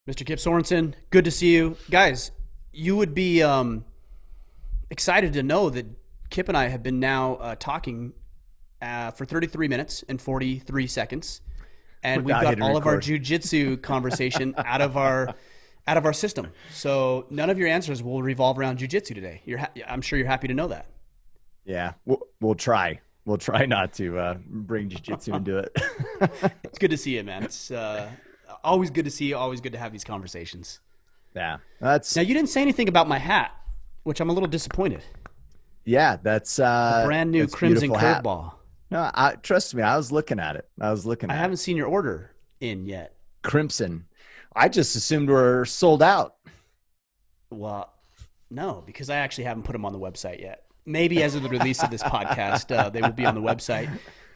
Mr. Kip Sorensen, good to see you. Guys, you would be excited to know that Kip and I have been now talking for 33 minutes and 43 seconds. And we've got all of our jujitsu conversation out of our system. So none of your answers will revolve around jujitsu today. I'm sure you're happy to know that. Yeah, we'll try. We'll try not to bring jiu-jitsu into it. It's good to see you, man. It's always good to see you. Always good to have these conversations. Yeah. Now, you didn't say anything about my hat, which I'm a little disappointed. Yeah, that's a brand new crimson curveball. No, trust me, I was looking at it. I haven't seen your order in yet. Crimson. I just assumed we're sold out. Well, no, because I actually haven't put them on the website yet. Maybe as of the release of this podcast, they will be on the website.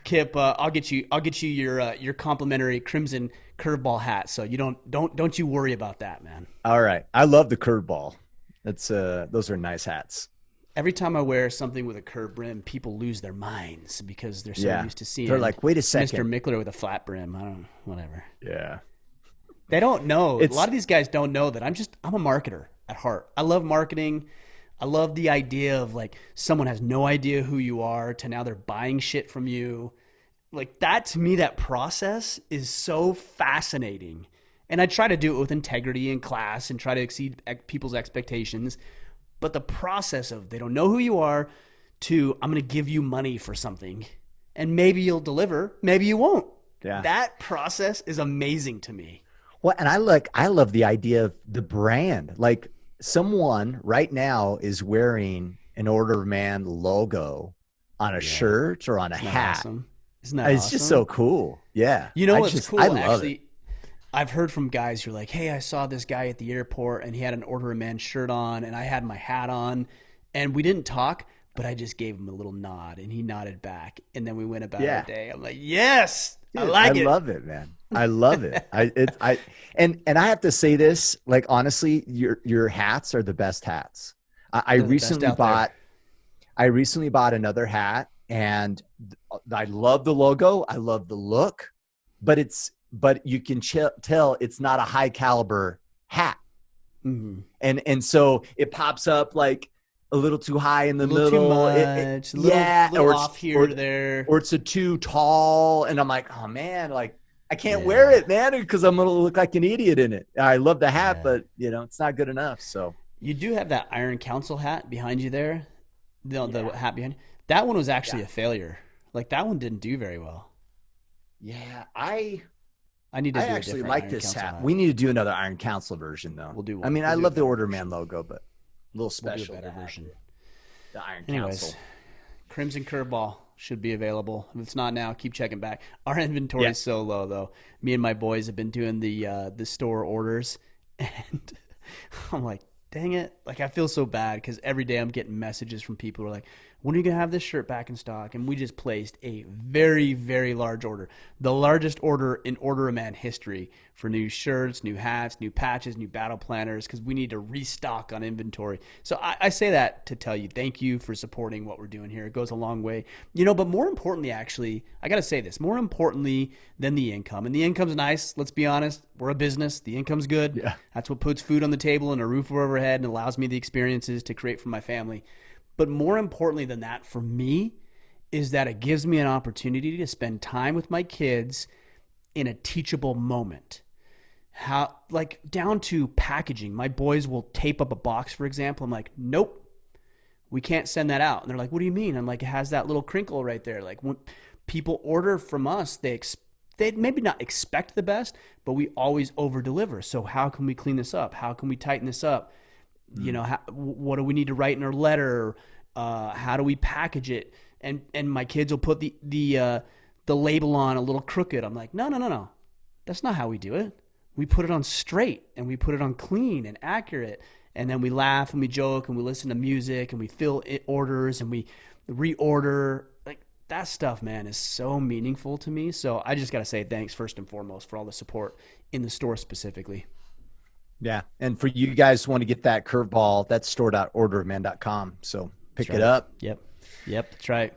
Kip, I'll get you your complimentary crimson curveball hat. So you don't you worry about that, man. All right, I love the curveball. Those are nice hats. Every time I wear something with a curved brim, people lose their minds because they're so used to seeing. They're like, wait a second, Mr. Mickler with a flat brim. I don't, whatever. Yeah, they don't know. A lot of these guys don't know that I'm a marketer at heart. I love marketing. I love the idea of like someone has no idea who you are to now they're buying shit from you. Like that, to me, that process is so fascinating. And I try to do it with integrity and class and try to exceed people's expectations. But the process of they don't know who you are to I'm going to give you money for something and maybe you'll deliver, maybe you won't. Yeah. That process is amazing to me. Well, and I love the idea of the brand. Like someone right now is wearing an Order of Man logo on a shirt or on a hat. Awesome? Isn't that it's awesome? just so cool. Yeah. You know what's cool? I love it. I've heard from guys who are like, hey, I saw this guy at the airport and he had an Order of Man shirt on and I had my hat on and we didn't talk, but I just gave him a little nod and he nodded back. And then we went about our day. I'm like, yes, dude, I love it, man. I love it. And I have to say this, like, honestly, your hats are the best hats. I recently bought another hat and I love the logo. I love the look, but you can tell it's not a high caliber hat. Mm-hmm. And so it pops up like a little too high in the middle. Too much. Little off here or there. Or it's too tall. And I'm like, oh man, like I can't wear it, man, because I'm going to look like an idiot in it. I love the hat, but it's not good enough. So you do have that Iron Council hat behind you there. The hat behind you. That one was actually a failure. Like that one didn't do very well. Yeah. I actually like this hat. We need to do another Iron Council version, though. We'll do one. I mean, I love the Order Man logo, but a little special better version. The Iron Anyways, Council. Crimson Curveball should be available. If it's not now, keep checking back. Our inventory is so low, though. Me and my boys have been doing the store orders, and I'm like, dang it. Like, I feel so bad because every day I'm getting messages from people who are like, when are you going to have this shirt back in stock? And we just placed a very, very large order. The largest order in Order of Man history for new shirts, new hats, new patches, new battle planners, because we need to restock on inventory. So I say that to tell you thank you for supporting what we're doing here. It goes a long way. But more importantly, actually, I got to say this, more importantly than the income. And the income's nice. Let's be honest. We're a business. The income's good. Yeah. That's what puts food on the table and a roof over our head and allows me the experiences to create for my family. But more importantly than that for me is that it gives me an opportunity to spend time with my kids in a teachable moment. How, like, down to packaging. My boys will tape up a box, for example. I'm like, nope, we can't send that out. And they're like, what do you mean? I'm like, it has that little crinkle right there. Like when people order from us, they maybe not expect the best, but we always over deliver. So how can we clean this up? How can we tighten this up? What do we need to write in our letter? How do we package it? And my kids will put the label on a little crooked. I'm like, no. That's not how we do it. We put it on straight and we put it on clean and accurate. And then we laugh and we joke and we listen to music and we fill orders and we reorder. Like that stuff, man, is so meaningful to me. So I just got to say thanks first and foremost for all the support in the store specifically. Yeah. And for you guys who want to get that curveball, that's store.orderofman.com. So pick it up. Yep. Let's right.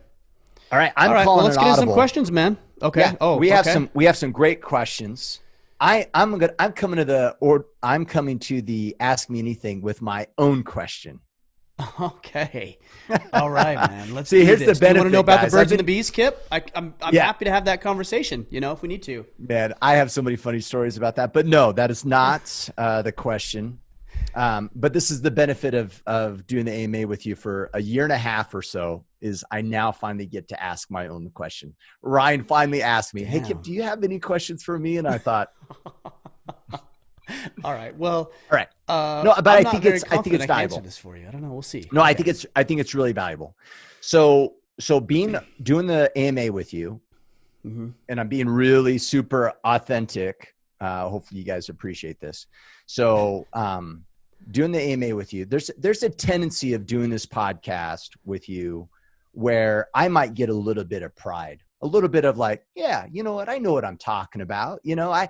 All right. I'm calling let's it get into audible. some questions, man. Okay. Yeah, we have some great questions. I'm coming to the Ask Me Anything with my own question. Okay. All right, man. Let's See, do here's this. the benefit, Do you want to know about guys. the birds and the bees, Kip? I'm Yeah. happy to have that conversation, if we need to. Man, I have so many funny stories about that. But no, that is not the question. But this is the benefit of doing the AMA with you for a year and a half or so, is I now finally get to ask my own question. Ryan finally asked me, "Hey, Kip, do you have any questions for me?" And I thought, all right. Well, all right. No, but I think it's I can valuable. answer this for you. I don't know. We'll see. No, Okay. I think it's really valuable. So doing the AMA with you, and I'm being really super authentic. Hopefully you guys appreciate this. So doing the AMA with you, there's a tendency of doing this podcast with you where I might get a little bit of pride, a little bit of like, yeah, you know what? I know what I'm talking about. I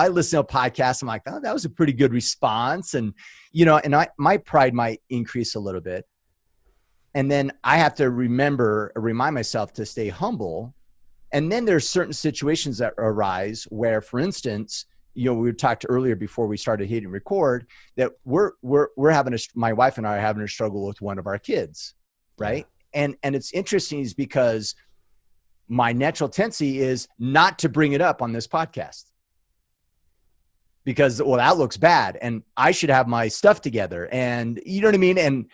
listen to a podcast. I'm like, oh, that was a pretty good response. And, my pride might increase a little bit. And then I have to remind myself to stay humble. And then there's certain situations that arise where, for instance, we talked earlier before we started hitting record that my wife and I are having a struggle with one of our kids. Right. Yeah. And it's interesting is because my natural tendency is not to bring it up on this podcast because, well, that looks bad and I should have my stuff together. And you know what I mean?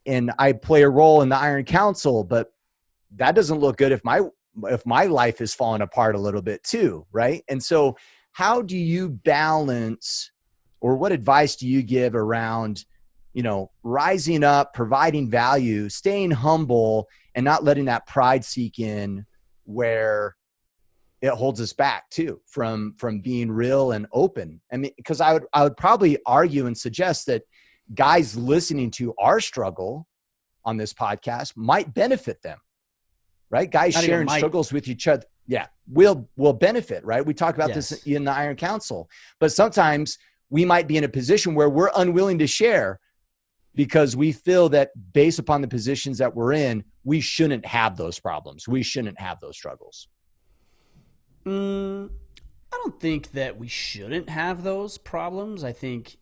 And I play a role in the Iron Council, but that doesn't look good if my life is falling apart a little bit too. Right. And so how do you balance, or what advice do you give around, rising up, providing value, staying humble, and not letting that pride seek in where it holds us back too from being real and open? I mean, because I would probably argue and suggest that guys listening to our struggle on this podcast might benefit them, right? Guys sharing struggles with each other. Yeah, will benefit, right? We talk about this in the Iron Council, but sometimes we might be in a position where we're unwilling to share because we feel that based upon the positions that we're in, we shouldn't have those problems. We shouldn't have those struggles. I don't think that we shouldn't have those problems. I think,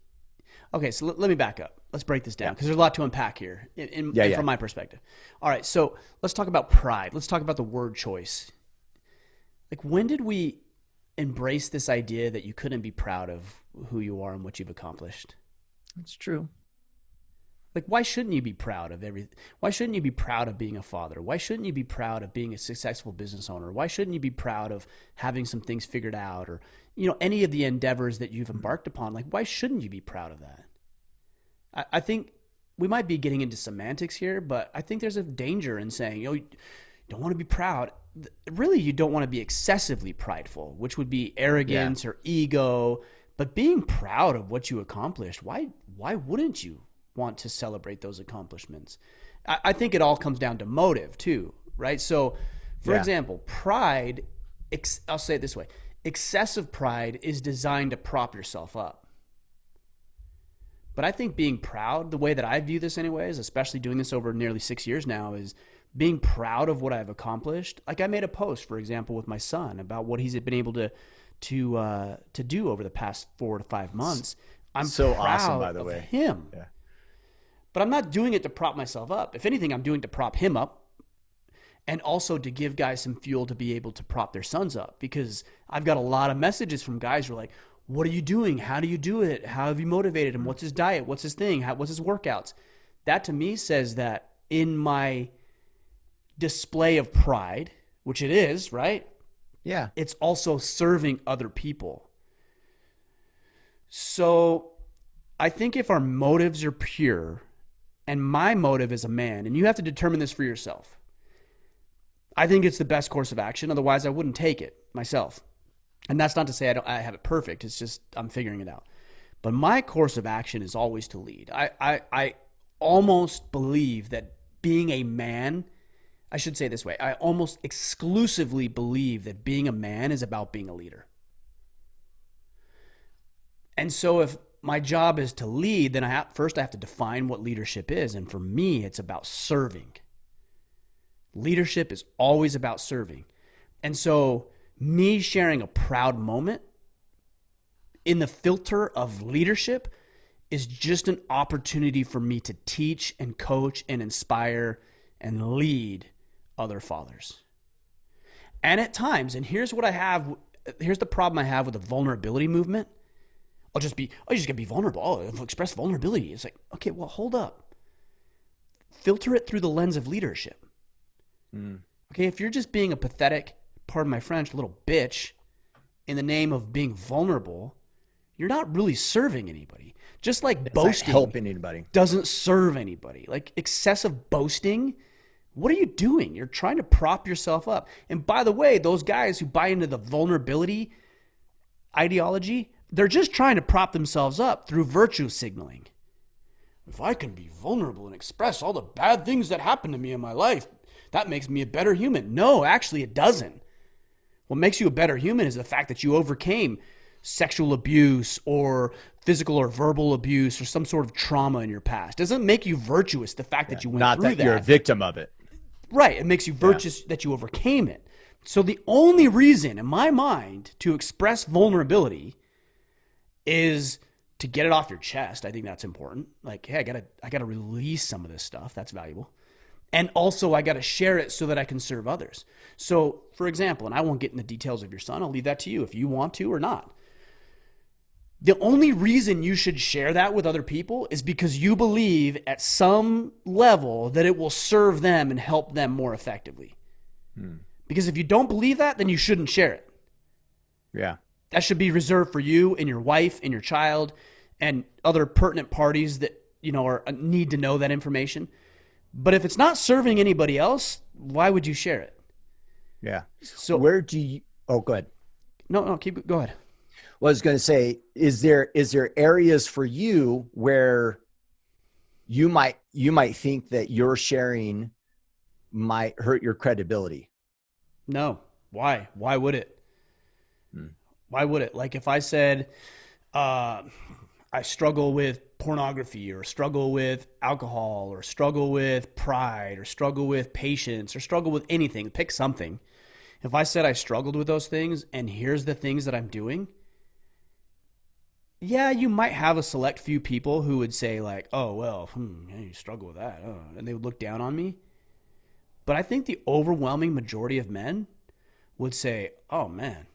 okay, so let me back up. Let's break this down because there's a lot to unpack here from my perspective. All right, so let's talk about pride. Let's talk about the word choice. Like, when did we embrace this idea that you couldn't be proud of who you are and what you've accomplished? That's true. Like, why shouldn't you be proud of everything? Why shouldn't you be proud of being a father? Why shouldn't you be proud of being a successful business owner? Why shouldn't you be proud of having some things figured out, or, any of the endeavors that you've embarked upon? Like, why shouldn't you be proud of that? I think we might be getting into semantics here, but I think there's a danger in saying, you don't want to be proud. Really, you don't want to be excessively prideful, which would be arrogance or ego. But being proud of what you accomplished, why wouldn't you want to celebrate those accomplishments? I think it all comes down to motive too, right? So, for example, pride, I'll say it this way, excessive pride is designed to prop yourself up. But I think being proud, the way that I view this anyways, especially doing this over nearly 6 years now, is being proud of what I've accomplished. Like, I made a post, for example, with my son about what he's been able to do over the past 4 to 5 months. I'm so proud awesome, by the way. Him. Yeah. But I'm not doing it to prop myself up. If anything, I'm doing it to prop him up, and also to give guys some fuel to be able to prop their sons up, because I've got a lot of messages from guys who are like, what are you doing? How do you do it? How have you motivated him? What's his diet? What's his thing? What's his workouts? That to me says that in my display of pride, which it is, right? Yeah. It's also serving other people. So I think if our motives are pure, and my motive as a man, and you have to determine this for yourself, I think it's the best course of action. Otherwise, I wouldn't take it myself. And that's not to say I have it perfect. It's just I'm figuring it out. But my course of action is always to lead. I almost believe that being a man, I should say it this way, I almost exclusively believe that being a man is about being a leader. And so if my job is to lead, then first I have to define what leadership is. And for me, it's about serving. Leadership is always about serving. And so me sharing a proud moment in the filter of leadership is just an opportunity for me to teach and coach and inspire and lead other fathers. And at times, and here's the problem I have with the vulnerability movement. I just gotta be vulnerable. I'll express vulnerability. It's like, okay, well, hold up. Filter it through the lens of leadership. Okay, if you're just being a pathetic, pardon my French, little bitch in the name of being vulnerable, you're not really serving anybody. Just like boasting not helping anybody doesn't serve anybody. Like excessive boasting, what are you doing? You're trying to prop yourself up. And by the way, those guys who buy into the vulnerability ideology, they're just trying to prop themselves up through virtue signaling. If I can be vulnerable and express all the bad things that happened to me in my life, that makes me a better human. No, actually it doesn't. What makes you a better human is the fact that you overcame sexual abuse or physical or verbal abuse or some sort of trauma in your past. It doesn't make you virtuous, the fact that you went through that. Not that you're a victim of it. Right. It makes you virtuous that you overcame it. So the only reason in my mind to express vulnerability is to get it off your chest. I think that's important. Like, hey, I gotta release some of this stuff. That's valuable. And also I gotta share it so that I can serve others. So for example, and I won't get in the details of your son, I'll leave that to you if you want to or not. The only reason you should share that with other people is because you believe at some level that it will serve them and help them more effectively. Because if you don't believe that, then you shouldn't share it. Yeah. That should be reserved for you and your wife and your child and other pertinent parties that, need to know that information. But if it's not serving anybody else, why would you share it? Yeah. So where do you, go ahead. No, go ahead. Well, I was going to say, is there areas for you where you might think that your sharing might hurt your credibility? No. Why? Why would it? Why would it? Like if I said, I struggle with pornography or struggle with alcohol or struggle with pride or struggle with patience or struggle with anything, pick something. If I said I struggled with those things and here's the things that I'm doing, yeah, you might have a select few people who would say like, oh, well, yeah, you struggle with that. Oh, and they would look down on me. But I think the overwhelming majority of men would say, oh man,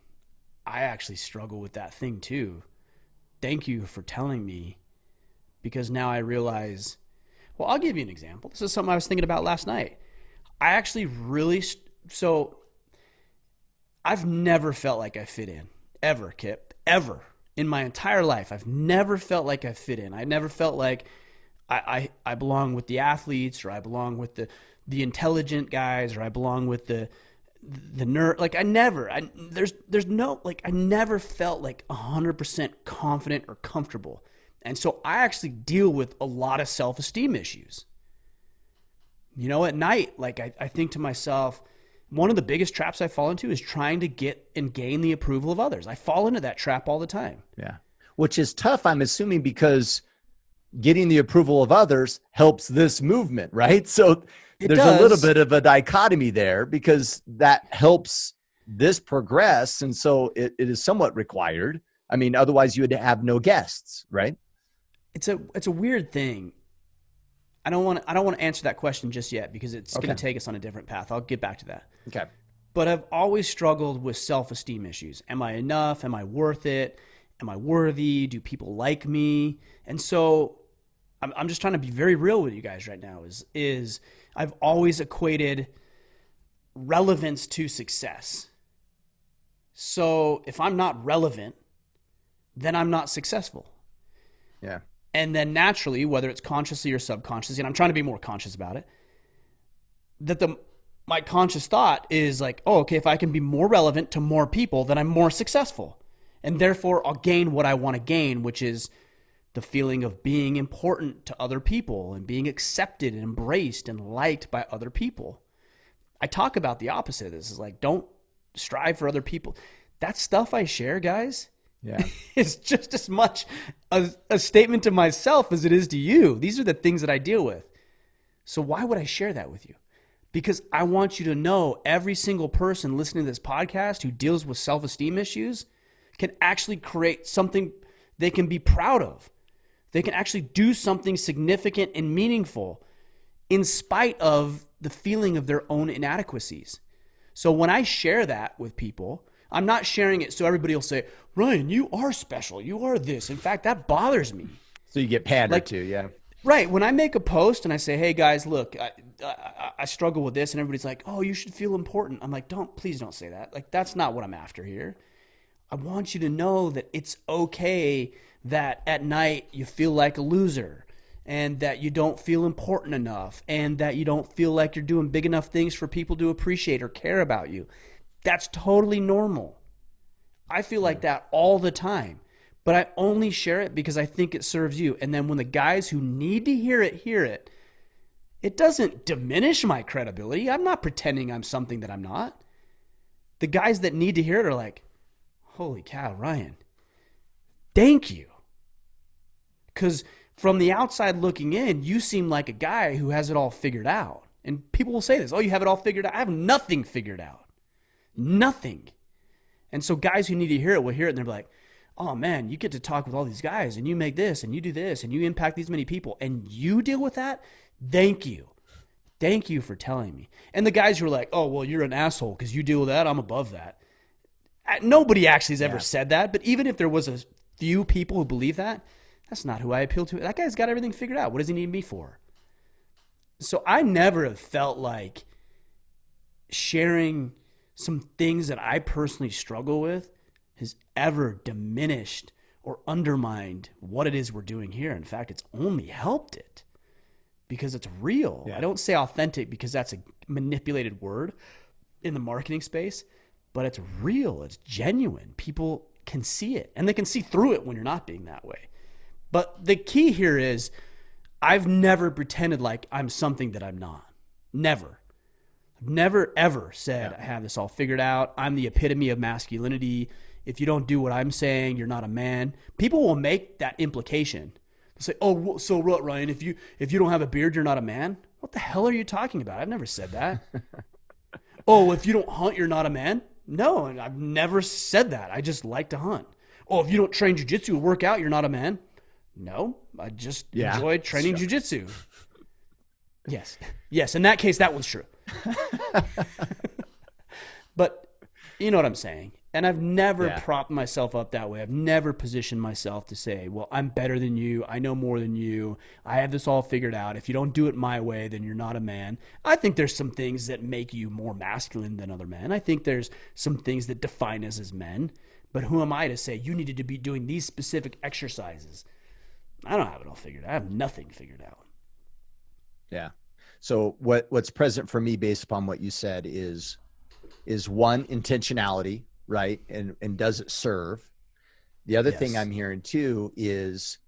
I actually struggle with that thing too. Thank you for telling me, because now I realize, well, I'll give you an example. This is something I was thinking about last night. I actually so I've never felt like I fit in, ever, Kip, ever. In my entire life, I've never felt like I fit in. I never felt like I belong with the athletes, or I belong with the intelligent guys, or I belong with the nerd. Like I never felt like 100% confident or comfortable. And so I actually deal with a lot of self-esteem issues. At night, like I think to myself, one of the biggest traps I fall into is trying to get and gain the approval of others. I fall into that trap all the time. Yeah. Which is tough, I'm assuming, because getting the approval of others helps this movement, right? So there's a little bit of a dichotomy there, because that helps this progress. And so it is somewhat required. I mean, otherwise you would have no guests, right? It's a weird thing. I don't want to answer that question just yet, because it's going to take us on a different path. I'll get back to that. Okay. But I've always struggled with self-esteem issues. Am I enough? Am I worth it? Am I worthy? Do people like me? And so I'm just trying to be very real with you guys right now is I've always equated relevance to success. So if I'm not relevant, then I'm not successful. Yeah. And then naturally, whether it's consciously or subconsciously, and I'm trying to be more conscious about it, that my conscious thought is like, oh, okay, if I can be more relevant to more people, then I'm more successful. And therefore, I'll gain what I want to gain, which is the feeling of being important to other people and being accepted and embraced and liked by other people. I talk about the opposite of this. Is like, don't strive for other people. That stuff I share, guys, is just as much a statement to myself as it is to you. These are the things that I deal with. So why would I share that with you? Because I want you to know every single person listening to this podcast who deals with self-esteem issues can actually create something they can be proud of. They can actually do something significant and meaningful in spite of the feeling of their own inadequacies. So when I share that with people, I'm not sharing it so everybody will say, Ryan, you are special. You are this. In fact, that bothers me. So you get pandered to, yeah. Right. When I make a post and I say, hey guys, look, I struggle with this, and everybody's like, oh, you should feel important. I'm like, please don't say that. Like, that's not what I'm after here. I want you to know that it's okay that at night you feel like a loser, and that you don't feel important enough, and that you don't feel like you're doing big enough things for people to appreciate or care about you. That's totally normal. I feel like that all the time, but I only share it because I think it serves you. And then when the guys who need to hear it, it doesn't diminish my credibility. I'm not pretending I'm something that I'm not. The guys that need to hear it are like, holy cow, Ryan, thank you. Because from the outside looking in, you seem like a guy who has it all figured out. And people will say this, oh, you have it all figured out. I have nothing figured out. Nothing. And so guys who need to hear it will hear it, and they're like, oh man, you get to talk with all these guys, and you make this, and you do this, and you impact these many people, and you deal with that? Thank you. Thank you for telling me. And the guys who are like, oh, well, you're an asshole because you deal with that. I'm above that. Nobody actually has ever said that. But even if there was a few people who believe that, that's not who I appeal to. That guy's got everything figured out. What does he need me for? So I never have felt like sharing some things that I personally struggle with has ever diminished or undermined what it is we're doing here. In fact, it's only helped it because it's real. Yeah. I don't say authentic because that's a manipulated word in the marketing space, but it's real. It's genuine. People can see it, and they can see through it when you're not being that way. But the key here is I've never pretended like I'm something that I'm not. Never. I've never, ever said I have this all figured out. I'm the epitome of masculinity. If you don't do what I'm saying, you're not a man. People will make that implication. They'll say, oh, so what, Ryan, if you don't have a beard, you're not a man? What the hell are you talking about? I've never said that. Oh, if you don't hunt, you're not a man? No, and I've never said that. I just like to hunt. Oh, if you don't train jiu-jitsu or work out, you're not a man? No, I just enjoy training jiu-jitsu. Yes. Yes, in that case, that one's true. But you know what I'm saying. And I've never propped myself up that way. I've never positioned myself to say, well, I'm better than you. I know more than you. I have this all figured out. If you don't do it my way, then you're not a man. I think there's some things that make you more masculine than other men. I think there's some things that define us as men. But who am I to say you needed to be doing these specific exercises? I don't have it all figured out. I have nothing figured out. Yeah. So what's present for me based upon what you said is one, intentionality, right? And does it serve? The other thing I'm hearing too is,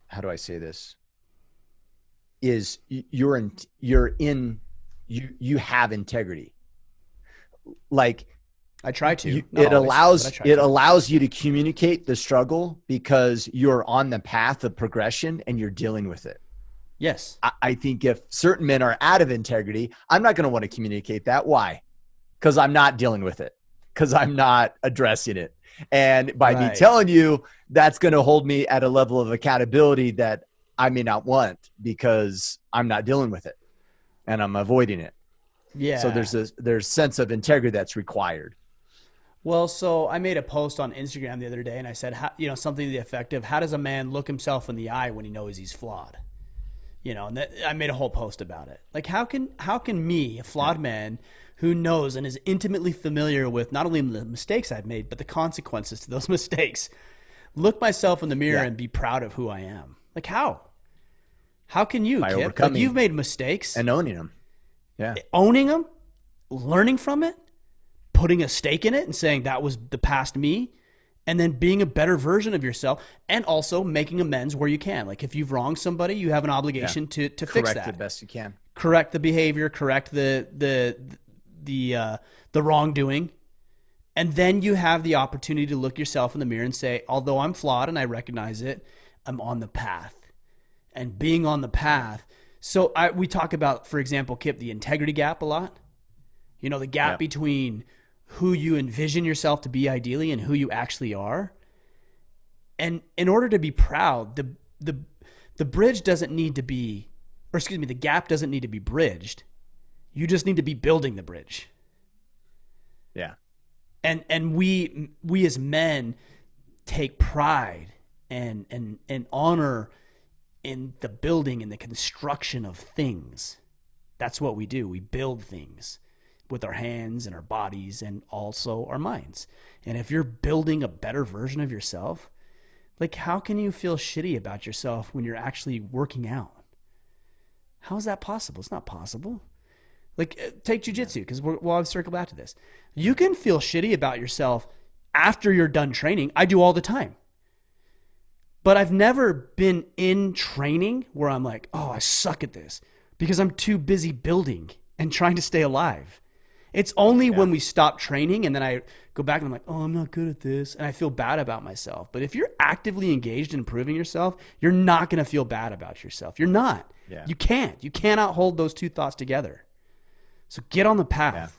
how do I say this? Is you have integrity. Like, I try to. It allows you to communicate the struggle because you're on the path of progression and you're dealing with it. Yes. I think if certain men are out of integrity, I'm not going to want to communicate that. Why? Because I'm not dealing with it. Because I'm not addressing it. And by me telling you, that's going to hold me at a level of accountability that I may not want because I'm not dealing with it and I'm avoiding it. Yeah. So there's sense of integrity that's required. Well, so I made a post on Instagram the other day, and I said, something to the effect of, how does a man look himself in the eye when he knows he's flawed? And I made a whole post about it. Like, how can me, a flawed man who knows and is intimately familiar with not only the mistakes I've made, but the consequences to those mistakes, look myself in the mirror and be proud of who I am? Like, how? How can you, by Kip? Like, you've made mistakes. And owning them. Yeah. Owning them, learning from it, putting a stake in it and saying that was the past me, and then being a better version of yourself, and also making amends where you can. Like, if you've wronged somebody, you have an obligation to fix that. Correct the best you can. Correct the behavior, correct the wrongdoing. And then you have the opportunity to look yourself in the mirror and say, although I'm flawed and I recognize it, I'm on the path. And being on the path. So we talk about, for example, Kip, the integrity gap a lot. The gap between who you envision yourself to be ideally and who you actually are. And in order to be proud, the bridge doesn't need to be, or excuse me, the gap doesn't need to be bridged. You just need to be building the bridge. Yeah. And we as men take pride and honor in the building and the construction of things. That's what we do. We build things with our hands and our bodies and also our minds. And if you're building a better version of yourself, like, how can you feel shitty about yourself when you're actually working out? How is that possible? It's not possible. Like, take jujitsu, because we'll circle back to this. You can feel shitty about yourself after you're done training. I do all the time. But I've never been in training where I'm like, oh, I suck at this because I'm too busy building and trying to stay alive. It's only when we stop training and then I go back and I'm like, oh, I'm not good at this. And I feel bad about myself. But if you're actively engaged in improving yourself, you're not going to feel bad about yourself. You're not. Yeah. You can't. You cannot hold those two thoughts together. So get on the path.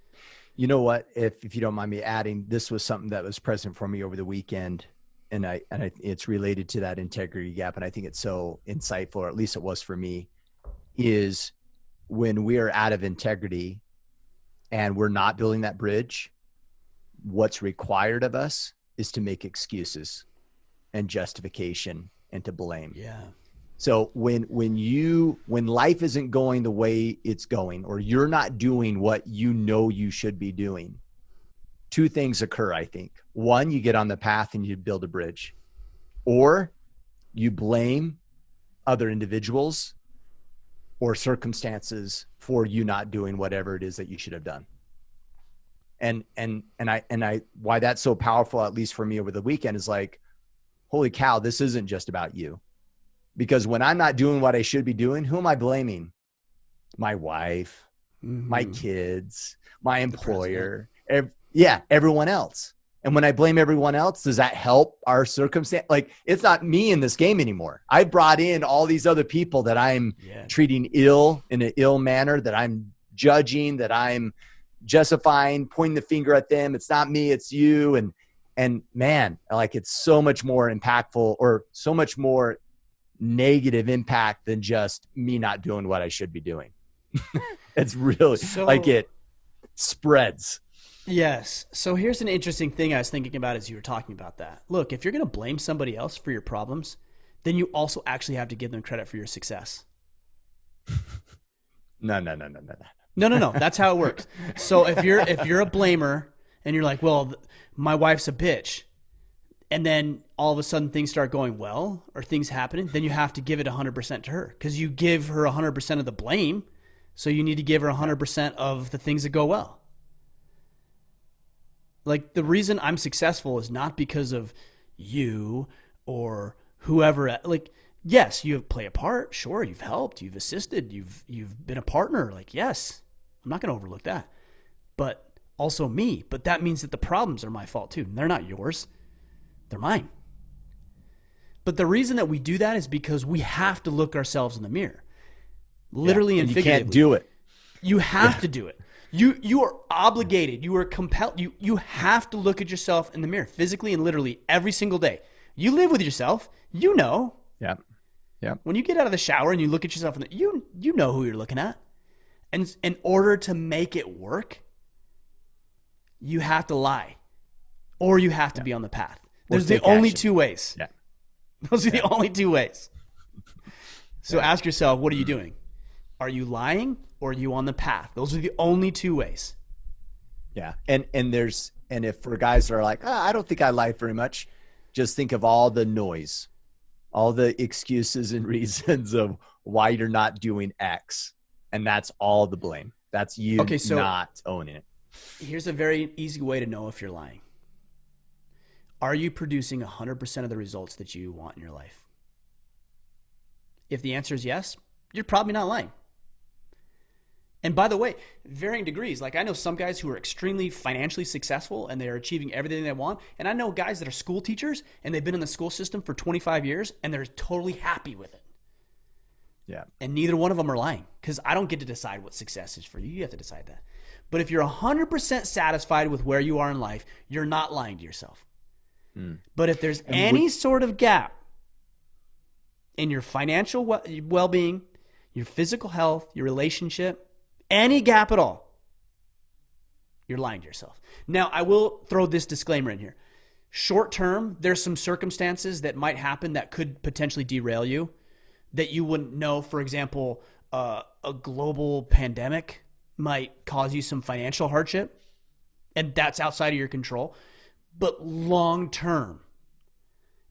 Yeah. You know what? If you don't mind me adding, this was something that was present for me over the weekend. And it's related to that integrity gap. And I think it's so insightful, or at least it was for me, is when we are out of integrity and we're not building that bridge, what's required of us is to make excuses and justification and to blame. Yeah. So when life isn't going the way it's going, or you're not doing what you know you should be doing, two things occur, I think. One, you get on the path and you build a bridge, or you blame other individuals or circumstances for you not doing whatever it is that you should have done. And I why that's so powerful, at least for me over the weekend, is like, holy cow, this isn't just about you. Because when I'm not doing what I should be doing, who am I blaming? My wife, my kids, my employer, everyone else. And when I blame everyone else, does that help our circumstance? Like, it's not me in this game anymore. I brought in all these other people that I'm treating ill in an ill manner, that I'm judging, that I'm justifying, pointing the finger at them. It's not me, it's you. And man, like, it's so much more impactful, or so much more negative impact than just me not doing what I should be doing. It's really like it spreads. Yes. So here's an interesting thing I was thinking about as you were talking about that. Look, if you're going to blame somebody else for your problems, then you also actually have to give them credit for your success. No. No. That's how it works. So if you're a blamer and you're like, well, my wife's a bitch, and then all of a sudden things start going well or things happening, then you have to give it 100% to her, because you give her 100% of the blame. So you need to give her 100% of the things that go well. Like, the reason I'm successful is not because of you or whoever. Like, yes, you play a part. Sure, you've helped, you've assisted, you've been a partner. Like, yes, I'm not going to overlook that. But also me. But that means that the problems are my fault too. They're not yours. They're mine. But the reason that we do that is because we have to look ourselves in the mirror. Literally and figuratively. You can't do it. You have to do it. You are obligated. You are compelled. You have to look at yourself in the mirror, physically and literally, every single day. You live with yourself. You know. Yeah. Yeah. When you get out of the shower and you look at yourself, you know who you're looking at. And in order to make it work, you have to lie, or you have to be on the path. There's the only two ways. Yeah. Those are the only two ways. So ask yourself, what are you doing? Are you lying, or are you on the path? Those are the only two ways. Yeah. And if for guys that are like, I don't think I lie very much, just think of all the noise, all the excuses and reasons of why you're not doing X. And that's all the blame. That's you not owning it. Here's a very easy way to know if you're lying. Are you producing 100% of the results that you want in your life? If the answer is yes, you're probably not lying. And by the way, varying degrees. Like, I know some guys who are extremely financially successful and they're achieving everything they want. And I know guys that are school teachers and they've been in the school system for 25 years and they're totally happy with it. Yeah. And neither one of them are lying, because I don't get to decide what success is for you. You have to decide that. But if you're 100% satisfied with where you are in life, you're not lying to yourself. But if there's any sort of gap in your financial well-being, your physical health, your relationship, any gap at all, you're lying to yourself. Now, I will throw this disclaimer in here. Short term, there's some circumstances that might happen that could potentially derail you that you wouldn't know. For example, a global pandemic might cause you some financial hardship, and that's outside of your control. But long term,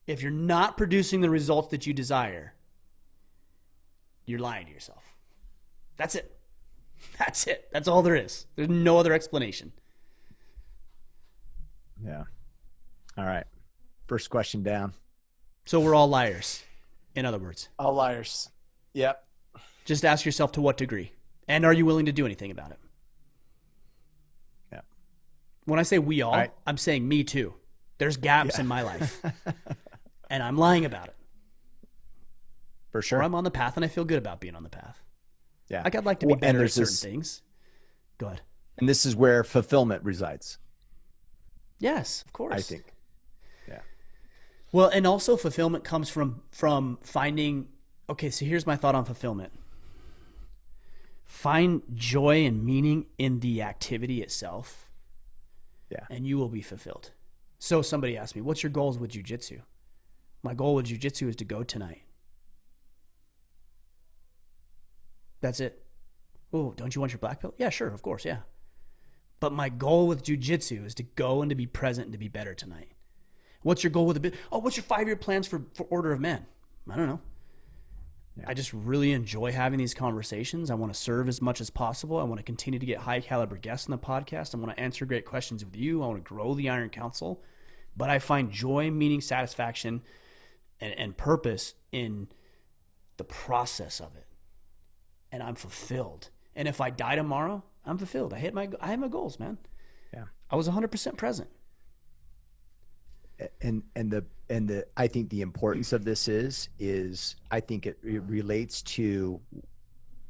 if you're not producing the results that you desire, you're lying to yourself. That's it. That's it. That's all there is. There's no other explanation. Yeah. All right. First question down. So we're all liars, in other words. All liars. Yep. Just ask yourself to what degree. And are you willing to do anything about it? Yeah. When I say we all, right. I'm saying me too. There's gaps in my life. And I'm lying about it. For sure. Or I'm on the path and I feel good about being on the path. Yeah. Like I'd like to be better at certain things. Go ahead. And this is where fulfillment resides. Yes, of course. I think. Yeah. Well, and also fulfillment comes from finding, okay, so here's my thought on fulfillment. Find joy and meaning in the activity itself. Yeah. And you will be fulfilled. So somebody asked me, what's your goals with jiu-jitsu? My goal with jiu-jitsu is to go tonight. That's it. Oh, don't you want your black belt? Yeah, sure, of course, yeah. But my goal with jiu-jitsu is to go and to be present and to be better tonight. What's your goal with what's your 5-year plans for Order of Men? I don't know. Yeah. I just really enjoy having these conversations. I want to serve as much as possible. I want to continue to get high caliber guests on the podcast. I want to answer great questions with you. I want to grow the Iron Council. But I find joy, meaning, satisfaction, and purpose in the process of it. And I'm fulfilled. And if I die tomorrow, I'm fulfilled. I had my goals, man. Yeah. I was 100% present. And I think the importance of this is I think it relates to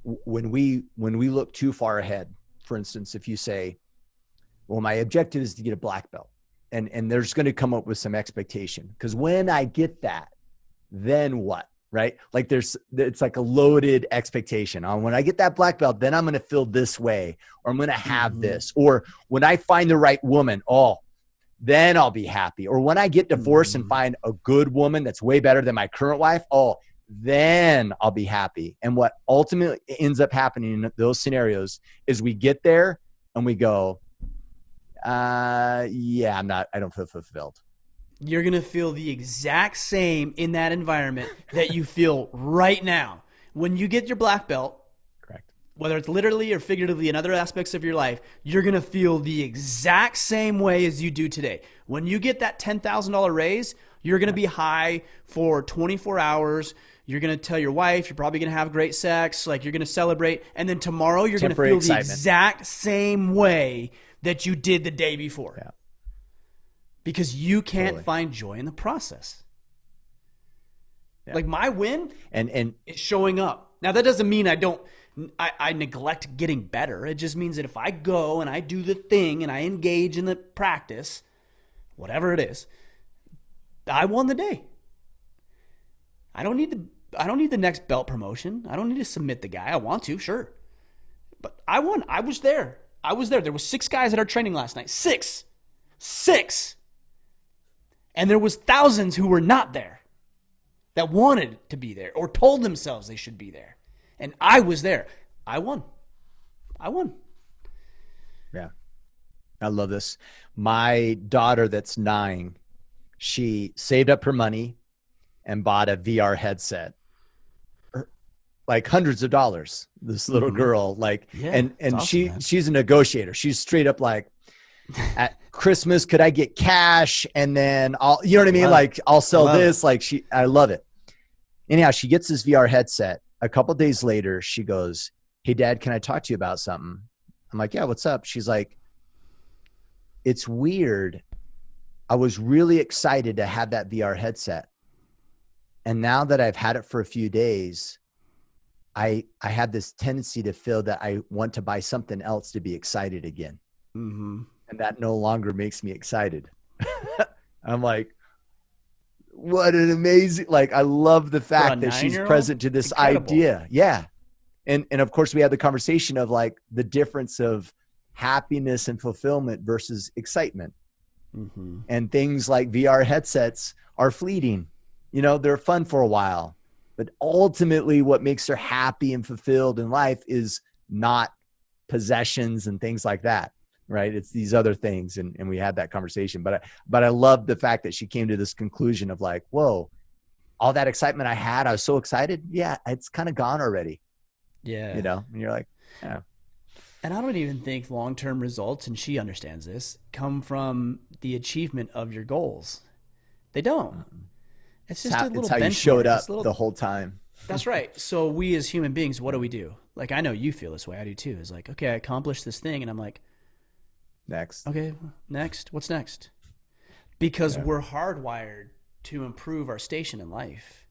when we look too far ahead. For instance, if you say, well, my objective is to get a black belt, and there's going to come up with some expectation, because when I get that, then what? Right? Like it's like a loaded expectation on when I get that black belt, then I'm going to feel this way, or I'm going to have this, or when I find the right woman, then I'll be happy. Or when I get divorced and find a good woman that's way better than my current wife, then I'll be happy. And what ultimately ends up happening in those scenarios is we get there and we go, I don't feel fulfilled. You're going to feel the exact same in that environment that you feel right now. When you get your black belt, correct, whether it's literally or figuratively in other aspects of your life, you're going to feel the exact same way as you do today. When you get that $10,000 raise, you're going to be high for 24 hours. You're going to tell your wife, you're probably going to have great sex, like you're going to celebrate. And then tomorrow you're going to feel the exact same way that you did the day before. Yeah. Because you can't find joy in the process. Yeah. Like my win and is showing up. Now that doesn't mean I neglect getting better. It just means that if I go and I do the thing and I engage in the practice, whatever it is, I won the day. I don't need the next belt promotion. I don't need to submit the guy. I want to, sure. But I won. I was there. There was 6 guys at our training last night. 6. And there was thousands who were not there that wanted to be there or told themselves they should be there. And I was there. I won. Yeah. I love this. My daughter that's 9, she saved up her money and bought a VR headset, like hundreds of dollars. This little girl, and awesome, she's a negotiator. She's straight up like, at Christmas, could I get cash? And then you know what I mean? Like I'll sell this. I love it. Anyhow, she gets this VR headset. A couple days later, she goes, "Hey Dad, can I talk to you about something?" I'm like, "Yeah, what's up?" She's like, "It's weird. I was really excited to have that VR headset. And now that I've had it for a few days, I have this tendency to feel that I want to buy something else to be excited again. Mm-hmm. And that no longer makes me excited. I'm like, what an amazing, like, I love the fact that she's present to this idea. Yeah. And of course we had the conversation of like the difference of happiness and fulfillment versus excitement. Mm-hmm. And things like VR headsets are fleeting. You know, they're fun for a while, but ultimately what makes her happy and fulfilled in life is not possessions and things like that. Right. It's these other things. And we had that conversation, but I love the fact that she came to this conclusion of like, whoa, all that excitement I had, I was so excited. Yeah. It's kind of gone already. Yeah. You know, and you're like, yeah. And I don't even think long-term results, and she understands this, come from the achievement of your goals. They don't. It's just a little benchmark. It's how you showed up the whole time. That's right. So we as human beings, what do? Like, I know you feel this way. I do too. It's like, okay, I accomplished this thing, and I'm like, next. Okay, next. What's next? Because we're hardwired to improve our station in life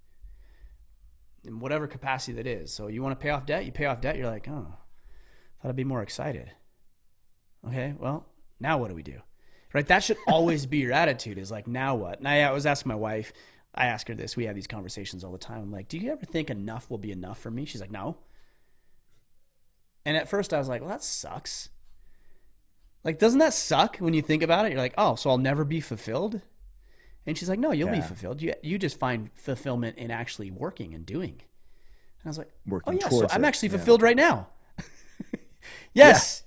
in whatever capacity that is. So you want to pay off debt, you pay off debt, you're like, oh, thought I'd be more excited. Okay, well, now what do we do? Right? That should always be your attitude, is like, now what? And I was asking my wife, I ask her this, we have these conversations all the time. I'm like, do you ever think enough will be enough for me? She's like, no. And at first I was like, well, that sucks. Like, doesn't that suck when you think about it? You're like, oh, so I'll never be fulfilled? And she's like, no, you'll be fulfilled. You just find fulfillment in actually working and doing. And I was like, working so I'm actually fulfilled right now. Yes.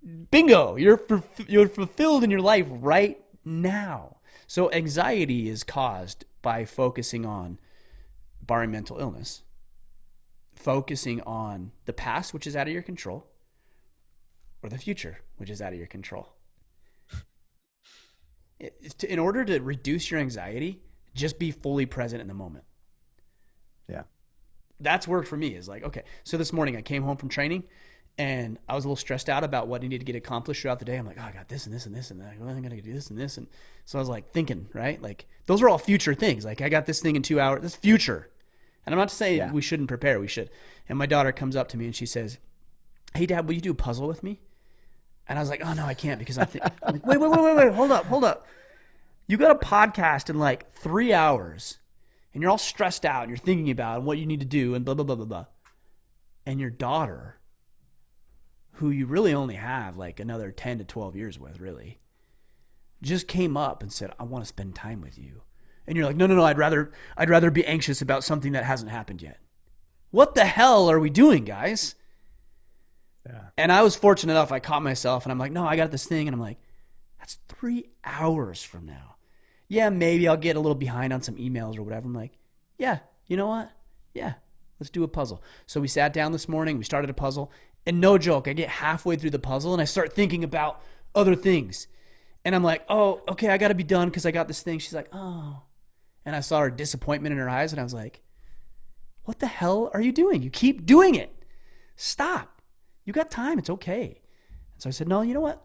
Yeah. Bingo. You're fulfilled in your life right now. So anxiety is caused by focusing on, barring mental illness, focusing on the past, which is out of your control, or the future, which is out of your control. In order to reduce your anxiety, just be fully present in the moment. Yeah. That's worked for me, is like, okay, so this morning I came home from training and I was a little stressed out about what needed to get accomplished throughout the day. I'm like, oh, I got this and this and this, and I'm going to do this and this. And so I was like thinking, right? Like, those are all future things. Like, I got this thing in 2 hours. That's future. And I'm not saying we shouldn't prepare. We should. And my daughter comes up to me and she says, hey, Dad, will you do a puzzle with me? And I was like, oh, no, I can't, because I'm like, wait, hold up. You got a podcast in like 3 hours and you're all stressed out and you're thinking about what you need to do and blah, blah, blah, blah, blah. And your daughter, who you really only have like another 10 to 12 years with, really, just came up and said, I want to spend time with you. And you're like, no, I'd rather be anxious about something that hasn't happened yet. What the hell are we doing, guys? Yeah. And I was fortunate enough, I caught myself and I'm like, no, I got this thing. And I'm like, that's 3 hours from now. Yeah, maybe I'll get a little behind on some emails or whatever. I'm like, yeah, you know what? Yeah, let's do a puzzle. So we sat down this morning, we started a puzzle, and no joke, I get halfway through the puzzle and I start thinking about other things. And I'm like, oh, okay, I got to be done because I got this thing. She's like, oh. And I saw her disappointment in her eyes and I was like, what the hell are you doing? You keep doing it. Stop. You got time. It's okay. And so I said, no, you know what?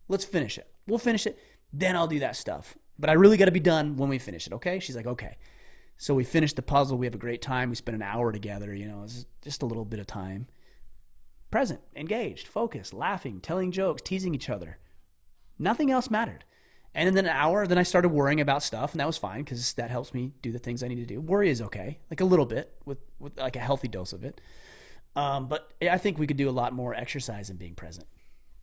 Let's finish it. We'll finish it. Then I'll do that stuff. But I really got to be done when we finish it, okay? She's like, okay. So we finished the puzzle. We have a great time. We spent an hour together. You know, it's just a little bit of time. Present, engaged, focused, laughing, telling jokes, teasing each other. Nothing else mattered. And then an hour, then I started worrying about stuff, and that was fine because that helps me do the things I need to do. Worry is okay, like a little bit with like a healthy dose of it. But I think we could do a lot more exercise in being present.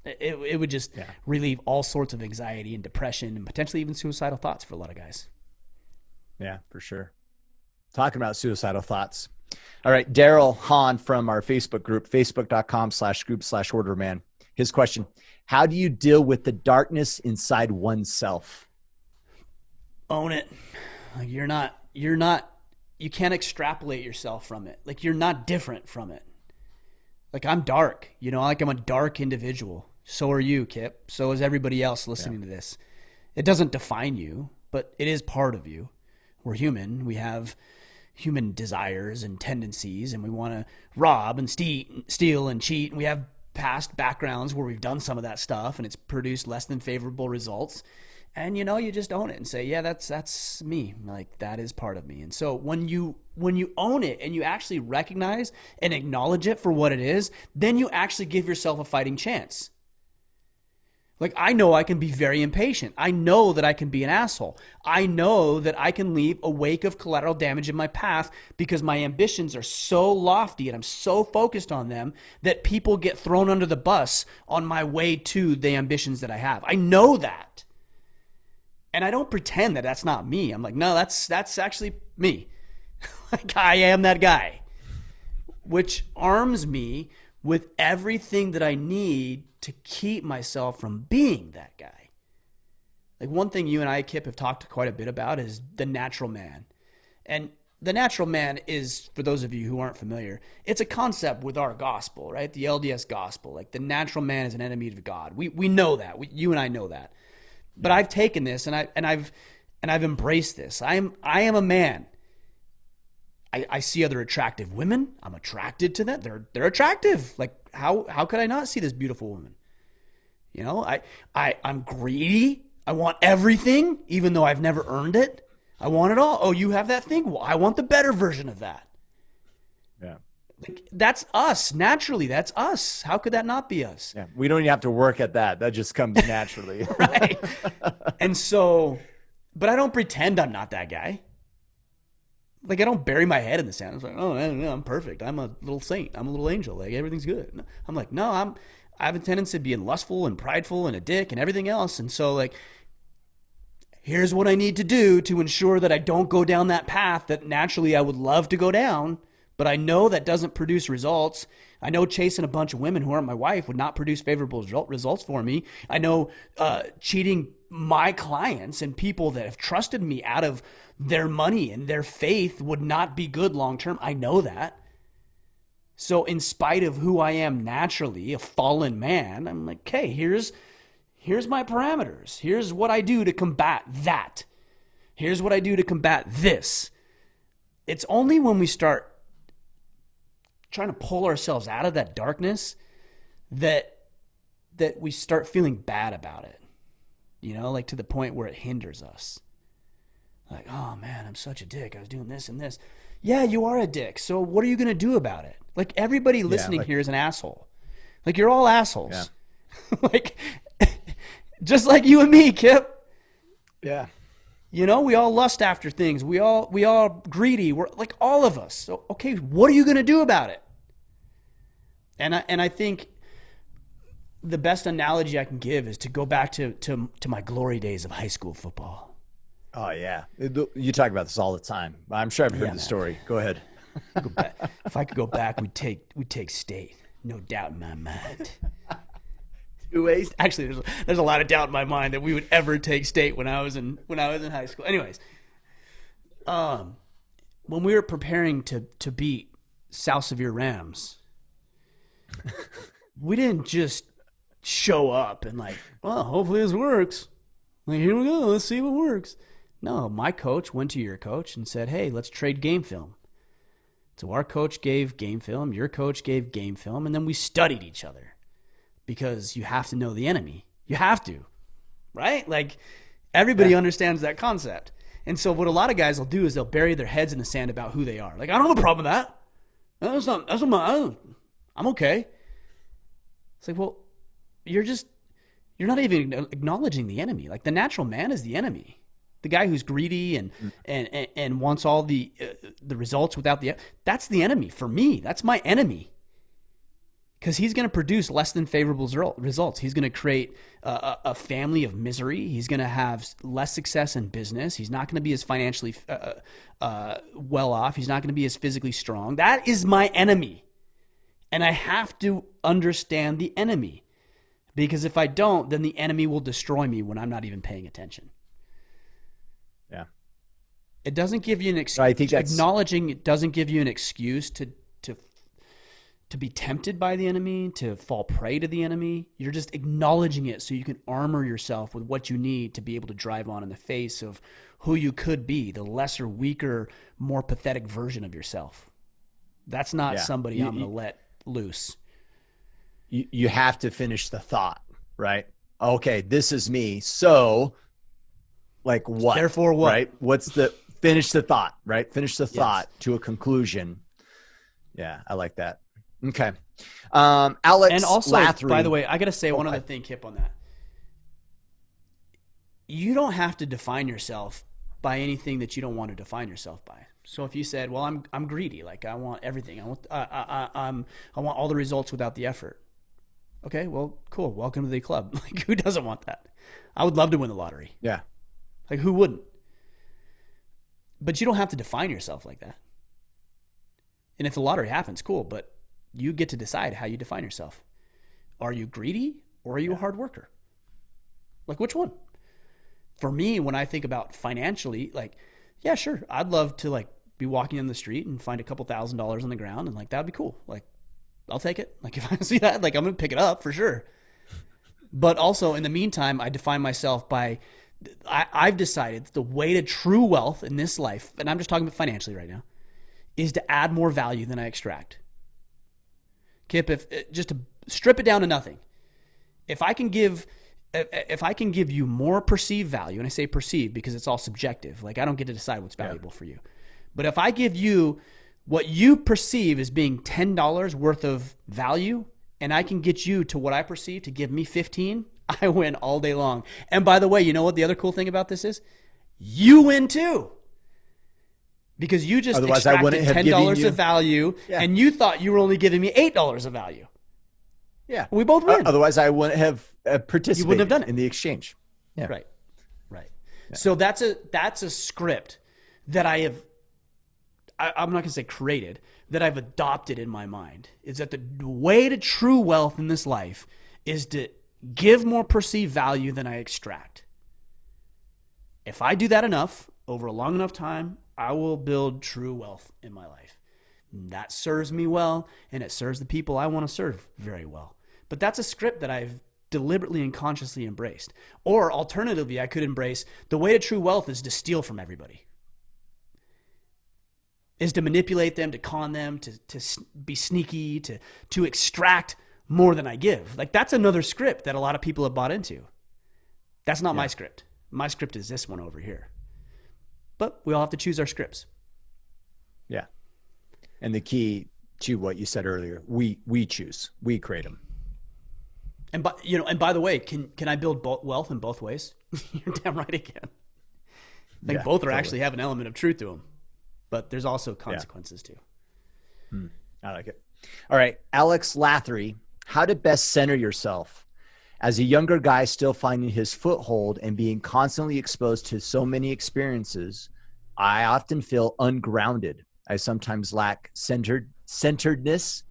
It would just relieve all sorts of anxiety and depression and potentially even suicidal thoughts for a lot of guys. Yeah, for sure. Talking about suicidal thoughts. All right. Daryl Hahn from our Facebook group, facebook.com/group/orderman. His question: how do you deal with the darkness inside oneself? Own it. Like, you can't extrapolate yourself from it. Like, you're not different from it. Like, I'm dark, like I'm a dark individual. So are you, Kip. So is everybody else listening to this. It doesn't define you, but it is part of you. We're human. We have human desires and tendencies, and we want to rob and steal and cheat. And we have past backgrounds where we've done some of that stuff and it's produced less than favorable results. And you just own it and say, yeah, that's me. Like, that is part of me. And so when you own it and you actually recognize and acknowledge it for what it is, then you actually give yourself a fighting chance. Like, I know I can be very impatient. I know that I can be an asshole. I know that I can leave a wake of collateral damage in my path because my ambitions are so lofty and I'm so focused on them that people get thrown under the bus on my way to the ambitions that I have. I know that. And I don't pretend that that's not me. I'm like, no, that's actually me. Like, I am that guy, which arms me with everything that I need to keep myself from being that guy. Like, one thing you and I, Kip, have talked quite a bit about is the natural man. And the natural man is, for those of you who aren't familiar, it's a concept with our gospel, right? The LDS gospel. Like, the natural man is an enemy of God. We know that. You and I know that. But I've taken this and I've embraced this. I am a man. I see other attractive women. I'm attracted to them. They're attractive. Like, how could I not see this beautiful woman? I'm greedy. I want everything, even though I've never earned it. I want it all. Oh, you have that thing? Well, I want the better version of that. Yeah. Like, that's us. Naturally, that's us. How could that not be us? Yeah. We don't even have to work at that. That just comes naturally. Right. And so, but I don't pretend I'm not that guy. Like, I don't bury my head in the sand. I'm like, oh, I'm perfect. I'm a little saint. I'm a little angel. Like, everything's good. I'm like, no, I have a tendency to be lustful and prideful and a dick and everything else. And so, like, here's what I need to do to ensure that I don't go down that path that naturally I would love to go down, but I know that doesn't produce results. I know chasing a bunch of women who aren't my wife would not produce favorable results for me. I know cheating my clients and people that have trusted me out of their money and their faith would not be good long term. I know that. So in spite of who I am naturally, a fallen man, I'm like, okay, here's my parameters. Here's what I do to combat that. Here's what I do to combat this. It's only when we start trying to pull ourselves out of that darkness that we start feeling bad about it. Like, to the point where it hinders us. Like, oh man, I'm such a dick. I was doing this and this. Yeah, you are a dick. So what are you going to do about it? Like, everybody listening here is an asshole. Like, you're all assholes. Yeah. Like, just like you and me, Kip. Yeah. We all lust after things. We all greedy. We're like, all of us. So, okay, what are you going to do about it? And I think the best analogy I can give is to go back to my glory days of high school football. Oh yeah. You talk about this all the time. I'm sure I've heard the story. Go ahead. If I could go back, we'd take state. No doubt in my mind. Actually, there's a lot of doubt in my mind that we would ever take state when I was in high school. Anyways, when we were preparing to beat South Severe Rams, we didn't just show up and like, well, hopefully this works. Like, here we go. Let's see what works. No, my coach went to your coach and said, hey, let's trade game film. So our coach gave game film, your coach gave game film, and then we studied each other. Because you have to know the enemy. You have to, right? Like, everybody understands that concept. And so what a lot of guys will do is they'll bury their heads in the sand about who they are. Like, I don't have a problem with that. I'm okay. It's like, well, you're not even acknowledging the enemy. Like, the natural man is the enemy. The guy who's greedy and wants all the results without that's the enemy for me. That's my enemy. Because he's going to produce less than favorable results. He's going to create a family of misery. He's going to have less success in business. He's not going to be as financially well off. He's not going to be as physically strong. That is my enemy. And I have to understand the enemy. Because if I don't, then the enemy will destroy me when I'm not even paying attention. Yeah. It doesn't give you an excuse. I think acknowledging it doesn't give you an excuse to be tempted by the enemy, to fall prey to the enemy. You're just acknowledging it so you can armor yourself with what you need to be able to drive on in the face of who you could be, the lesser, weaker, more pathetic version of yourself. That's not somebody I'm going to let loose. You have to finish the thought, right? Okay, this is me. So like what? Therefore what? Right? Finish the thought, right? Finish the thought to a conclusion. Yeah, I like that. Okay. Alex and also, Lathry. by the way, I got to say one other thing, Kip, on that. You don't have to define yourself by anything that you don't want to define yourself by. So if you said, well, I'm greedy, like I want everything. I want all the results without the effort. Okay, well, cool. Welcome to the club. Like, who doesn't want that? I would love to win the lottery. Yeah. Like, who wouldn't? But you don't have to define yourself like that. And if the lottery happens, cool. But you get to decide how you define yourself. Are you greedy or are you a hard worker? Like, which one? For me, when I think about financially, like, yeah, sure. I'd love to like be walking in the street and find a couple $1,000s on the ground, and like that'd be cool. Like, I'll take it. Like, if I see that, like, I'm gonna pick it up for sure. But also, in the meantime, I define myself by I've decided the way to true wealth in this life, and I'm just talking about financially right now, is to add more value than I extract. Kip, if just to strip it down to nothing, if I can give you more perceived value, and I say perceived because it's all subjective, like I don't get to decide what's valuable for you. But if I give you what you perceive as being $10 worth of value, and I can get you to what I perceive to give me 15, I win all day long. And by the way, you know what the other cool thing about this is? You win too. Because you just extracted $10 of value, and you thought you were only giving me $8 of value. Yeah. We both win. Otherwise, I wouldn't have participated you wouldn't have done it. in the exchange. Yeah. Right. Yeah. So that's a script that I'm not going to say created, that I've adopted in my mind. Is that the way to true wealth in this life is to give more perceived value than I extract. If I do that enough, over a long enough time, I will build true wealth in my life. That serves me well, and it serves the people I want to serve very well. But that's a script that I've deliberately and consciously embraced. Or alternatively, I could embrace the way to true wealth is to steal from everybody. Is to manipulate them, to con them, to be sneaky, to extract more than I give. Like, that's another script that a lot of people have bought into. That's not my script. My script is this one over here. But we all have to choose our scripts. Yeah. And the key to what you said earlier, we choose, we create them. And by the way, can I build wealth in both ways? You're damn right again. Like, both are actually have an element of truth to them, but there's also consequences too. I like it. All right. Alex Lathry, how to best center yourself. As a younger guy still finding his foothold and being constantly exposed to so many experiences, I often feel ungrounded. I sometimes lack centeredness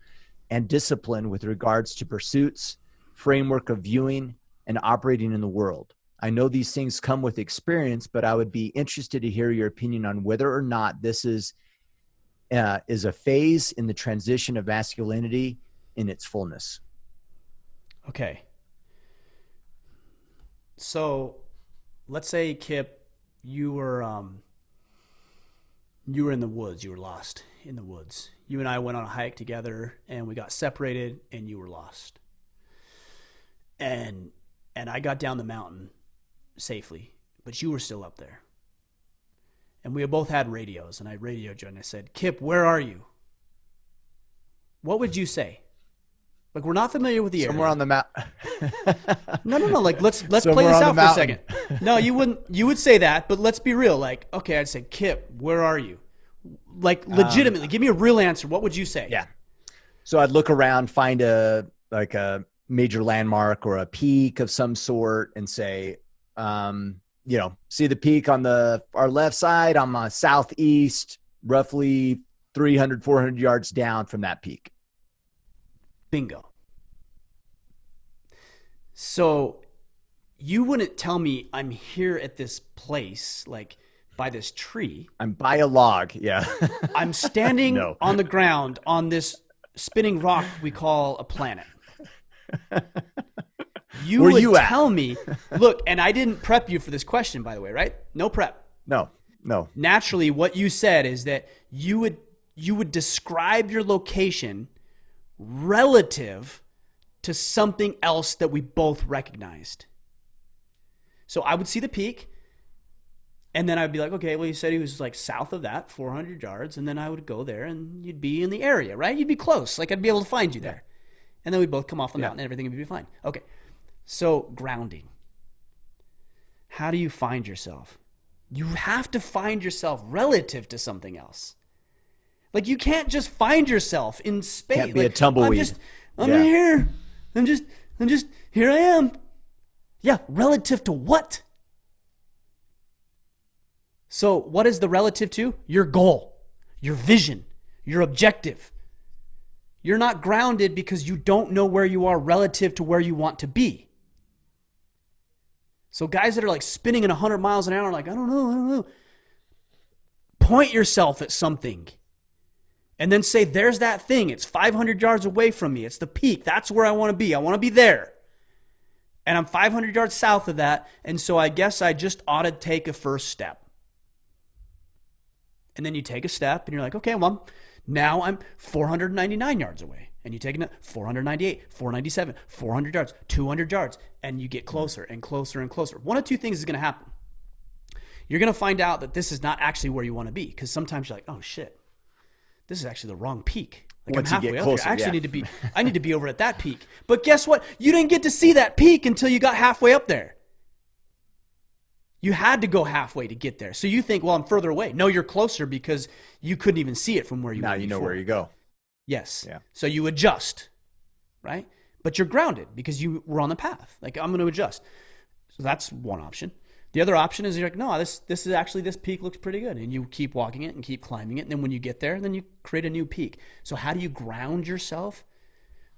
and discipline with regards to pursuits, framework of viewing, and operating in the world. I know these things come with experience, but I would be interested to hear your opinion on whether or not this is a phase in the transition of masculinity in its fullness. Okay. So let's say, Kip, you were in the woods. You were lost in the woods. You and I went on a hike together, and we got separated, and you were lost. And I got down the mountain safely, but you were still up there. And we both had radios, and I radioed you, and I said, Kip, where are you? What would you say? Like, we're not familiar with the area. Somewhere on the mountain. No. Like, let's play this out for a second. No, you wouldn't. You would say that, but let's be real. Like, okay, I'd say, Kip, where are you? Like, legitimately, give me a real answer. What would you say? Yeah. So I'd look around, find a major landmark or a peak of some sort, and say, see the peak on our left side. I'm on southeast, roughly 300, 400 yards down from that peak. Bingo. So you wouldn't tell me I'm here at this place, like by this tree. I'm by a log. Yeah. I'm standing on the ground on this spinning rock we call a planet. You would tell me, look, and I didn't prep you for this question, by the way, right? No prep. No. Naturally, what you said is that you would describe your location relative to something else that we both recognized. So I would see the peak, And then I'd be like, okay, well, you said he was like south of that, 400 yards. And then I would go there and you'd be in the area, right? You'd be close. Like I'd be able to find you there. And then we'd both come off the mountain and everything would be fine. Okay. So grounding. How do you find yourself? You have to find yourself relative to something else. Like you can't just find yourself in space. Can't be like, a tumbleweed. I'm here. I'm just, here I am. Yeah. Relative to what? So what is the relative to? Your goal, your vision, your objective. You're not grounded because you don't know where you are relative to where you want to be. So guys that are like spinning at 100 miles an hour, like, I don't know. Point yourself at something and then say, there's that thing. It's 500 yards away from me. It's the peak. That's where I want to be. I want to be there. And I'm 500 yards south of that. And so I guess I just ought to take a first step. And then you take a step and you're like, okay, well, now I'm 499 yards away. And you take it 498, 497, 400 yards, 200 yards, and you get closer and closer and closer. One of two things is going to happen. You're going to find out that this is not actually where you want to be, because sometimes you're like, oh shit, this is actually the wrong peak. Like Once I'm you halfway get up closer, here. I actually I need to be over at that peak. But guess what? You didn't get to see that peak until you got halfway up there. You had to go halfway to get there. So you think, well, I'm further away. No, you're closer because you couldn't even see it from where you were. Now you know where you go. Yes. Yeah. So you adjust, right? But you're grounded because you were on the path. Like, I'm going to adjust. So that's one option. The other option is you're like, no, this is actually, this peak looks pretty good. And you keep walking it and keep climbing it. And then when you get there, then you create a new peak. So how do you ground yourself?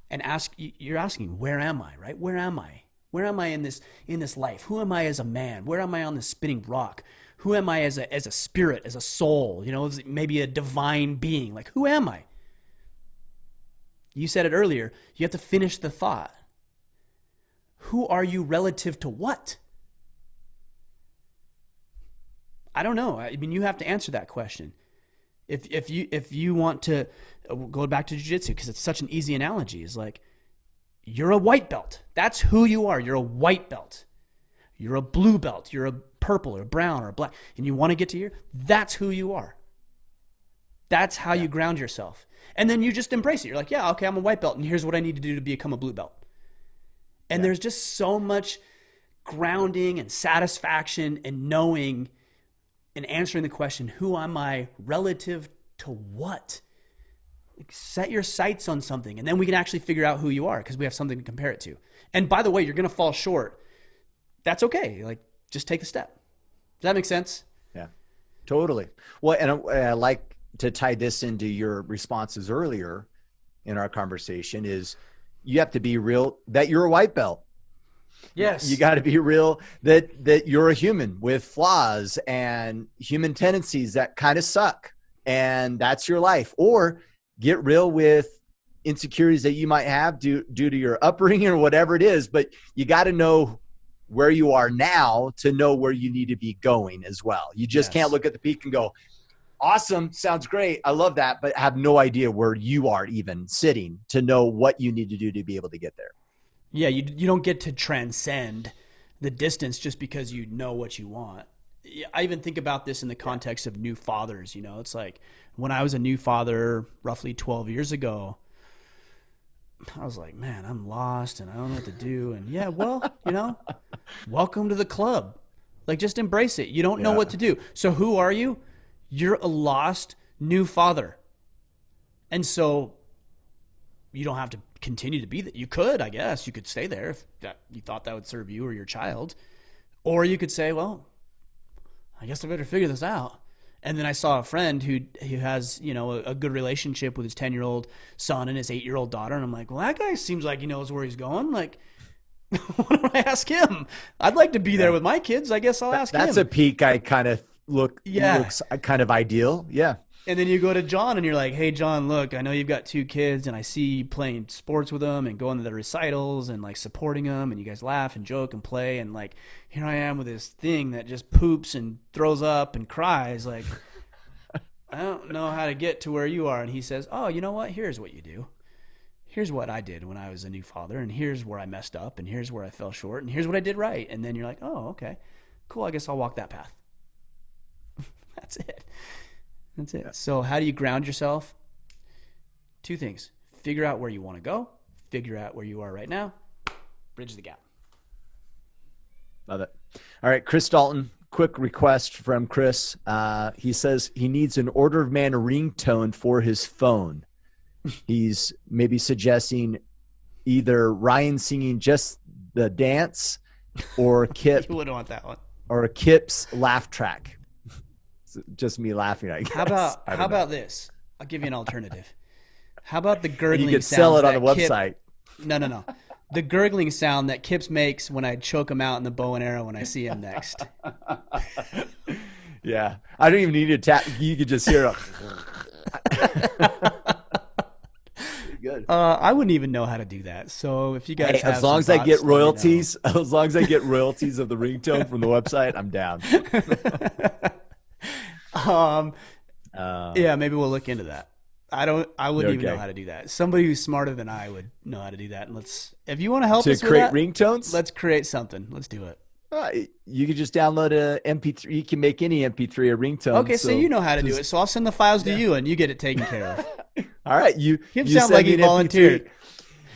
And you're asking, where am I, right? Where am I? Where am I in this life? Who am I as a man? Where am I on this spinning rock? Who am I as a spirit, as a soul? You know, maybe a divine being. Like, who am I? You said it earlier. You have to finish the thought. Who are you relative to what? I don't know. I mean, you have to answer that question. If you want to go back to jiu-jitsu, because it's such an easy analogy, is like, you're a white belt. That's who you are. You're a white belt. You're a blue belt. You're a purple or brown or black. And you want to get to here? That's who you are. That's how you ground yourself. And then you just embrace it. You're like, yeah, okay, I'm a white belt, and here's what I need to do to become a blue belt. And there's just so much grounding and satisfaction in knowing and answering the question, who am I relative to what? Set your sights on something, and then we can actually figure out who you are because we have something to compare it to. And by the way, you're going to fall short. That's okay. Like, just take the step. Does that make sense? Yeah, totally. Well, and I like to tie this into your responses earlier in our conversation is you have to be real that you're a white belt. Yes. You got to be real that you're a human with flaws and human tendencies that kind of suck, and that's your life. Or get real with insecurities that you might have due to your upbringing or whatever it is, but you got to know where you are now to know where you need to be going as well. You just can't look at the peak and go, awesome, sounds great, I love that, but have no idea where you are even sitting to know what you need to do to be able to get there. Yeah, you don't get to transcend the distance just because you know what you want. I even think about this in the context of new fathers. You know, it's like when I was a new father roughly 12 years ago, I was like, man, I'm lost and I don't know what to do. And yeah, well, you know, welcome to the club. Like, just embrace it. You don't know what to do. So who are you? You're a lost new father. And so you don't have to continue to be that. You could, I guess, you could stay there if that you thought that would serve you or your child. Or you could say, well, I guess I better figure this out. And then I saw a friend who has, you know, a good relationship with his 10-year-old son and his 8-year-old daughter. And I'm like, well, that guy seems like he knows where he's going. Like, why don't I ask him? I'd like to be there with my kids. I guess I'll ask him. That's a peak I kind of looks kind of ideal. Yeah. And then you go to John and you're like, hey, John, look, I know you've got 2 kids and I see you playing sports with them and going to the recitals and like supporting them, and you guys laugh and joke and play, and like here I am with this thing that just poops and throws up and cries. Like, I don't know how to get to where you are. And he says, oh, you know what? Here's what you do. Here's what I did when I was a new father, and here's where I messed up, and here's where I fell short, and here's what I did right. And then you're like, oh, okay, cool. I guess I'll walk that path. That's it. That's it. So how do you ground yourself? 2 things. Figure out where you want to go. Figure out where you are right now. Bridge the gap. Love it. All right, Chris Dalton, quick request from Chris. He says he needs an Order of Man ringtone for his phone. He's maybe suggesting either Ryan singing Just the Dance or Kip. You wouldn't want that one. Or Kip's laugh track. It's just me laughing, I guess. How about this? I'll give you an alternative. How about the gurgling you could sounds sell it on the Kip, website. No. The gurgling sound that Kips makes when I choke him out in the bow and arrow when I see him next. Yeah. I don't even need to tap. You could just hear it. Good. I wouldn't even know how to do that. So if you guys have as long as some I get thoughts, let me know. royalties, as long as I get royalties of the ringtone from the website, I'm down. Yeah, maybe we'll look into that. I wouldn't even know Okay. how to do that. Somebody who's smarter than I would know how to do that. And if you want to help To us with create that, ringtones? let's create something. Let's do it. You could just download a MP3. You can make any MP3 a ringtone. Okay, so you know how to do it. So I'll send the files to you and you get it taken care of. All right. You Sound send like me he an MP3. volunteered.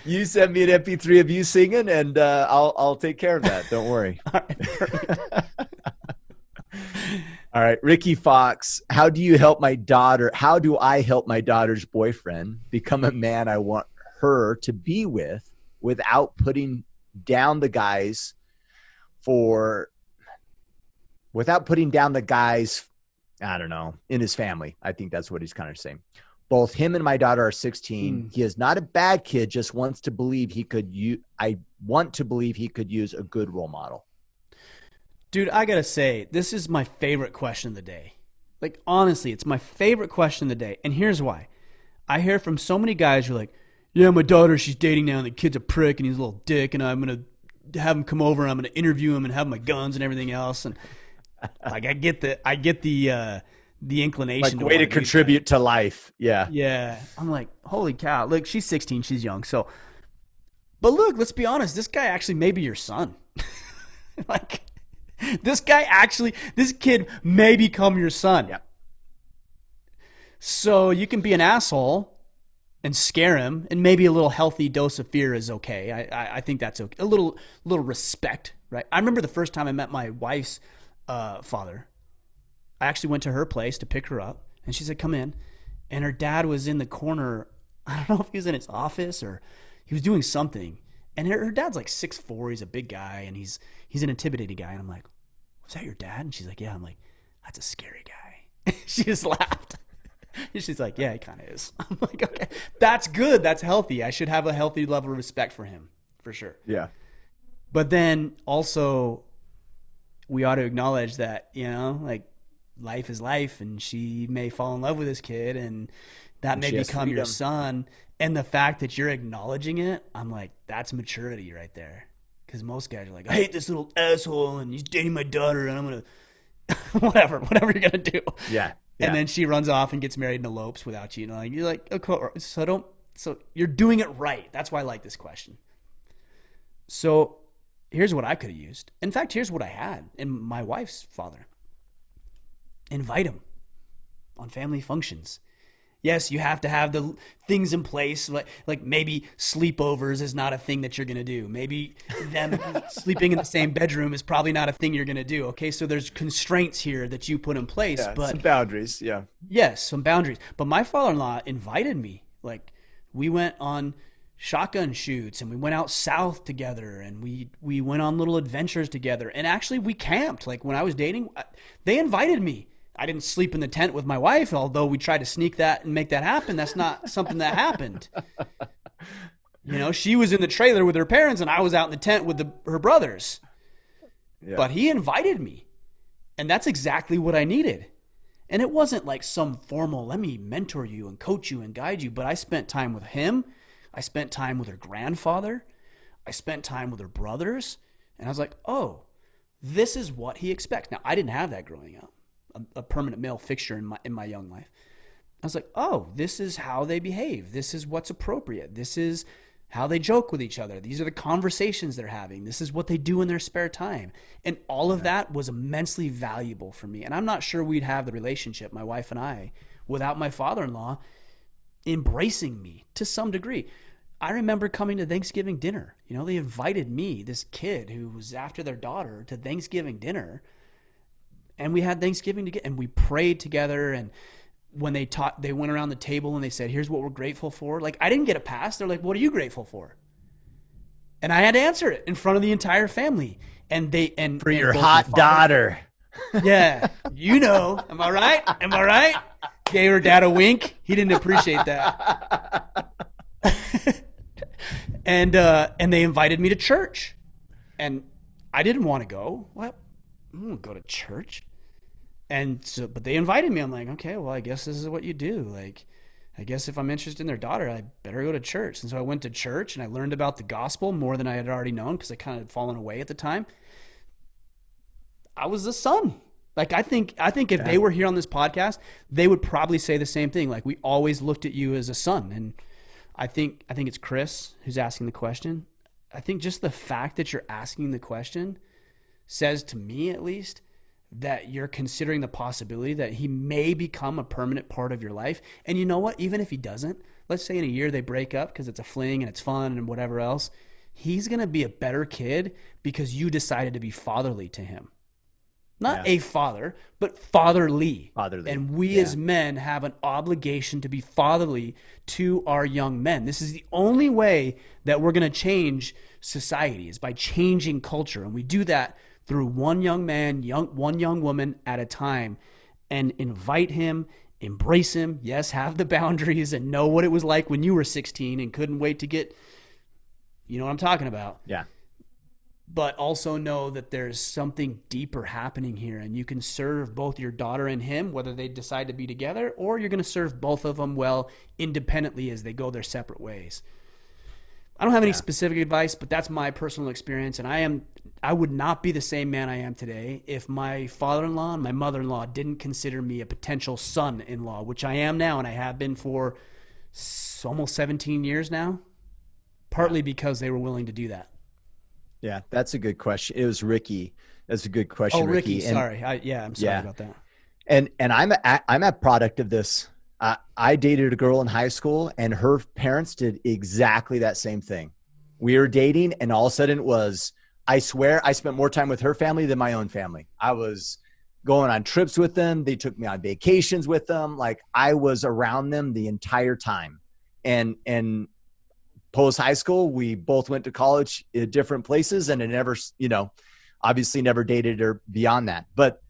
You send me an MP3 of you singing, and I'll take care of that. Don't worry. All right, Ricky Fox. How do I help my daughter's boyfriend become a man I want her to be with without putting down the guys I don't know, in his family. I think that's what he's kind of saying. Both him and my daughter are 16. He is not a bad kid, just wants to believe I want to believe he could use a good role model. Dude, I got to say, this is my favorite question of the day. Like, honestly, it's my favorite question of the day. And here's why. I hear from so many guys who are like, yeah, my daughter, she's dating now, and the kid's a prick, and he's a little dick, and I'm going to have him come over, and I'm going to interview him and have my guns and everything else. And like, I get the inclination. Like, way to contribute to life. Yeah. Yeah. I'm like, holy cow. Look, she's 16. She's young. So, but look, let's be honest. This guy actually may be your son. Like, this kid may become your son. Yeah. So you can be an asshole and scare him, and maybe a little healthy dose of fear is okay. I think that's okay. A little respect, right? I remember the first time I met my wife's father. I actually went to her place to pick her up, and she said, come in. And her dad was in the corner. I don't know if he was in his office or he was doing something. And her dad's like 6'4". He's a big guy, and he's an intimidating guy. And I'm like, was that your dad? And she's like, yeah. I'm like, that's a scary guy. She just laughed. She's like, yeah, he kind of is. I'm like, okay, that's good. That's healthy. I should have a healthy level of respect for him, for sure. Yeah. But then also, we ought to acknowledge that, like, life is life, and she may fall in love with this kid, and that may become your son. And the fact that you're acknowledging it, I'm like, that's maturity right there. Because most guys are like, I hate this little asshole, and he's dating my daughter, and I'm going to, whatever you're going to do. Yeah. And then she runs off and gets married and elopes without you. You're like, okay, so you're doing it right. That's why I like this question. So here's what I could have used. In fact, here's what I had in my wife's father. Invite him on family functions. Yes, you have to have the things in place, like maybe sleepovers is not a thing that you're going to do. Maybe them sleeping in the same bedroom is probably not a thing you're going to do. Okay, so there's constraints here that you put in place. Yeah, but some boundaries, yeah. Yes, some boundaries. But my father-in-law invited me. Like, we went on shotgun shoots, and we went out south together, and we went on little adventures together. And actually, we camped. Like, when I was dating, they invited me. I didn't sleep in the tent with my wife, although we tried to sneak that and make that happen. That's not something that happened. She was in the trailer with her parents, and I was out in the tent with her brothers. Yeah. But he invited me, and that's exactly what I needed. And it wasn't like some formal, let me mentor you and coach you and guide you, but I spent time with him. I spent time with her grandfather. I spent time with her brothers. And I was like, oh, this is what he expects. Now, I didn't have that growing up. A permanent male fixture in my young life. I was like, oh, this is how they behave. This is what's appropriate. This is how they joke with each other. These are the conversations they're having. This is what they do in their spare time. And all of that was immensely valuable for me. And I'm not sure we'd have the relationship, my wife and I, without my father-in-law embracing me to some degree. I remember coming to Thanksgiving dinner. You know, they invited me, this kid who was after their daughter, to Thanksgiving dinner. And we had Thanksgiving together, and we prayed together. And when they went around the table and they said, here's what we're grateful for. Like, I didn't get a pass. They're like, what are you grateful for? And I had to answer it in front of the entire family. And for your hot daughter. Yeah. You know, am I right? Am I right? Gave her dad a wink. He didn't appreciate that. And they invited me to church. And I didn't want to go. What? I don't want to go to church. And so, but they invited me. I'm like, okay, well, I guess this is what you do. Like, I guess if I'm interested in their daughter, I better go to church. And so I went to church and I learned about the gospel more than I had already known because I kind of had fallen away at the time. I was the son. Like, I think if they were here on this podcast, they would probably say the same thing. Like, we always looked at you as a son. And I think it's Chris who's asking the question. I think just the fact that you're asking the question says, to me at least, that you're considering the possibility that he may become a permanent part of your life. And you know what? Even if he doesn't, let's say in a year they break up because it's a fling and it's fun and whatever else, he's going to be a better kid because you decided to be fatherly to him. Not a father, but fatherly. And we as men have an obligation to be fatherly to our young men. This is the only way that we're going to change society, is by changing culture. And we do that through one young man, one young woman at a time, and invite him, embrace him. Yes, have the boundaries and know what it was like when you were 16 and couldn't wait to get, you know what I'm talking about. Yeah. But also know that there's something deeper happening here, and you can serve both your daughter and him, whether they decide to be together, or you're going to serve both of them well independently as they go their separate ways. I don't have any specific advice, but that's my personal experience. And I would not be the same man I am today if my father-in-law and my mother-in-law didn't consider me a potential son-in-law, which I am now, and I have been for almost 17 years now, partly because they were willing to do that. Yeah, that's a good question. It was Ricky. That's a good question. Oh, Ricky. Sorry. I'm sorry about that. And I'm a product of this. I dated a girl in high school, and her parents did exactly that same thing. We were dating, and all of a sudden it was, I swear, I spent more time with her family than my own family. I was going on trips with them. They took me on vacations with them. Like, I was around them the entire time. And post high school, we both went to college at different places, and it never, obviously never dated her beyond that. But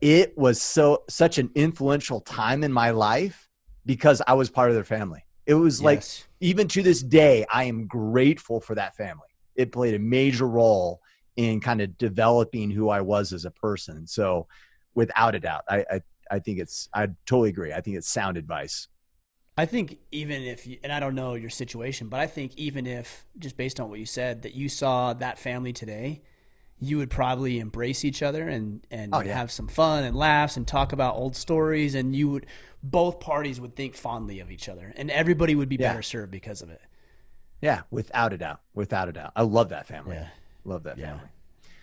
it was such an influential time in my life because I was part of their family. It was like, even to this day, I am grateful for that family. It played a major role in kind of developing who I was as a person. So without a doubt, I think I totally agree. I think it's sound advice. I think even if, and I don't know your situation, but I think even if, just based on what you said, that you saw that family today, you would probably embrace each other and have some fun and laughs and talk about old stories, and both parties would think fondly of each other, and everybody would be better served because of it. Yeah, without a doubt. I love that family. Yeah. Love that family.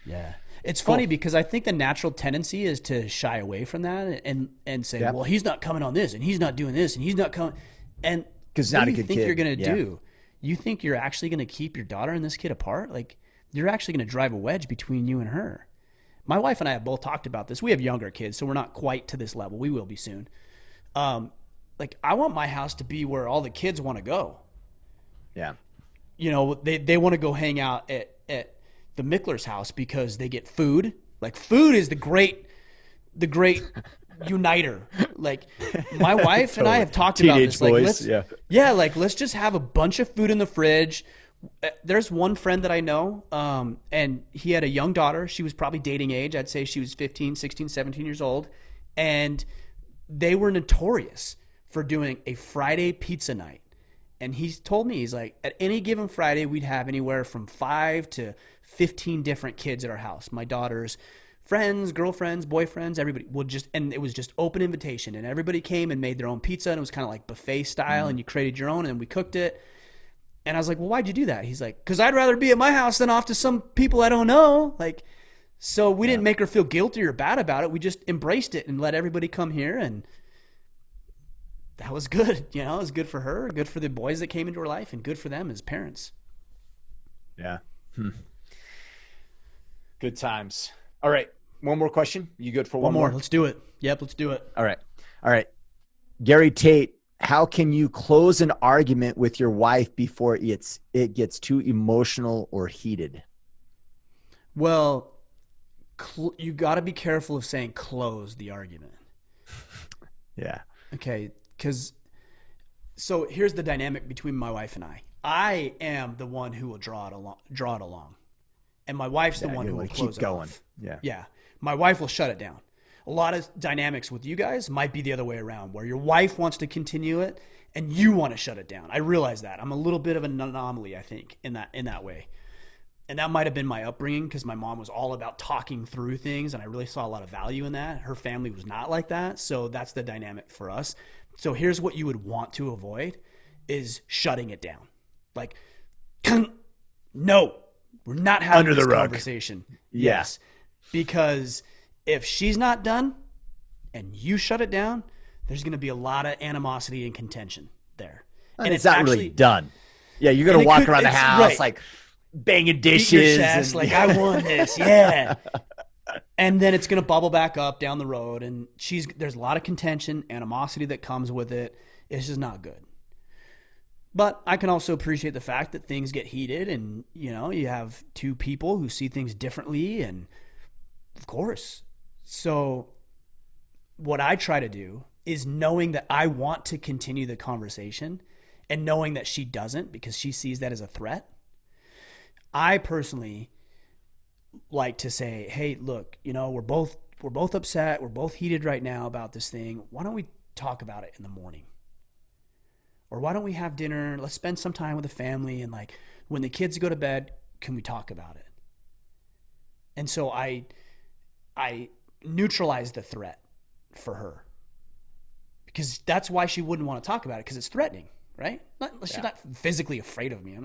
Yeah. It's funny because I think the natural tendency is to shy away from that and say, well, he's not coming on this, and he's not doing this, and he's not coming. And because what do you think you're going to do? You think you're actually going to keep your daughter and this kid apart? Like, you're actually going to drive a wedge between you and her. My wife and I have both talked about this. We have younger kids, so we're not quite to this level. We will be soon. Like, I want my house to be where all the kids want to go. Yeah. They want to go hang out at the Mickler's house because they get food. Like, food is the great uniter. Like, my wife and I have talked about this. Boys, like, let's just have a bunch of food in the fridge. There's one friend that I know, and he had a young daughter. She was probably dating age. I'd say she was 15, 16, 17 years old. And they were notorious for doing a Friday pizza night. And he's told me, he's like, at any given Friday, we'd have anywhere from 5 to 15 different kids at our house. My daughter's friends, girlfriends, boyfriends, everybody would and it was just open invitation. And everybody came and made their own pizza. And it was kind of like buffet style. And you created your own, and we cooked it. And I was like, well, why'd you do that? He's like, because I'd rather be at my house than off to some people I don't know. Like, so we didn't make her feel guilty or bad about it. We just embraced it and let everybody come here. And that was good. You know, it was good for her, good for the boys that came into her life, and good for them as parents. Yeah. Good times. All right. One more question. You good for one more? Let's do it. Yep, let's do it. All right. Gary Tate, how can you close an argument with your wife before it gets too emotional or heated? Well, you got to be careful of saying close the argument. Yeah. Okay, so here's the dynamic between my wife and I. I am the one who will draw it along. And my wife's the one who will close it going. Off. Yeah. My wife will shut it down. A lot of dynamics with you guys might be the other way around, where your wife wants to continue it and you want to shut it down. I realize that. I'm a little bit of an anomaly, I think, in that way. And that might have been my upbringing, because my mom was all about talking through things, and I really saw a lot of value in that. Her family was not like that, so that's the dynamic for us. So here's what you would want to avoid is shutting it down. Like, no, we're not having under this the rug conversation. Yeah. Yes. Because if she's not done and you shut it down, there's going to be a lot of animosity and contention there. And it's not actually really done. Yeah, you're going to walk around the house like banging dishes. Beat your chest, like, I won this. Yeah. And then it's going to bubble back up down the road. And there's a lot of contention, animosity that comes with it. It's just not good. But I can also appreciate the fact that things get heated, and, you know, you have two people who see things differently, and of course. So what I try to do is, knowing that I want to continue the conversation and knowing that she doesn't because she sees that as a threat, I personally like to say, hey, look, you know, we're both upset. We're both heated right now about this thing. Why don't we talk about it in the morning? Or why don't we have dinner? Let's spend some time with the family. And, like, when the kids go to bed, can we talk about it? And so I neutralize the threat for her, because that's why she wouldn't want to talk about it, because it's threatening, right? She's not physically afraid of me,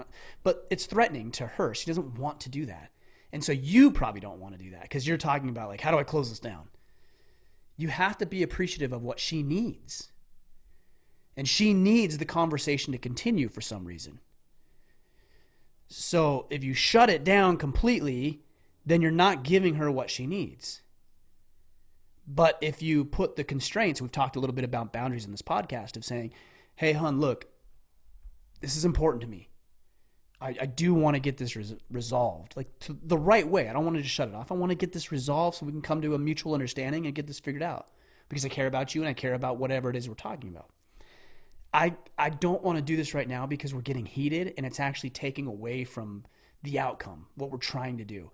but it's threatening to her. She doesn't want to do that. And so you probably don't want to do that, because you're talking about, like, how do I close this down? You have to be appreciative of what she needs. And she needs the conversation to continue for some reason. So if you shut it down completely, then you're not giving her what she needs. But if you put the constraints, we've talked a little bit about boundaries in this podcast, of saying, hey, hon, look, this is important to me. I do want to get this resolved, like, to the right way. I don't want to just shut it off. I want to get this resolved so we can come to a mutual understanding and get this figured out, because I care about you and I care about whatever it is we're talking about. I don't want to do this right now because we're getting heated and it's actually taking away from the outcome, what we're trying to do.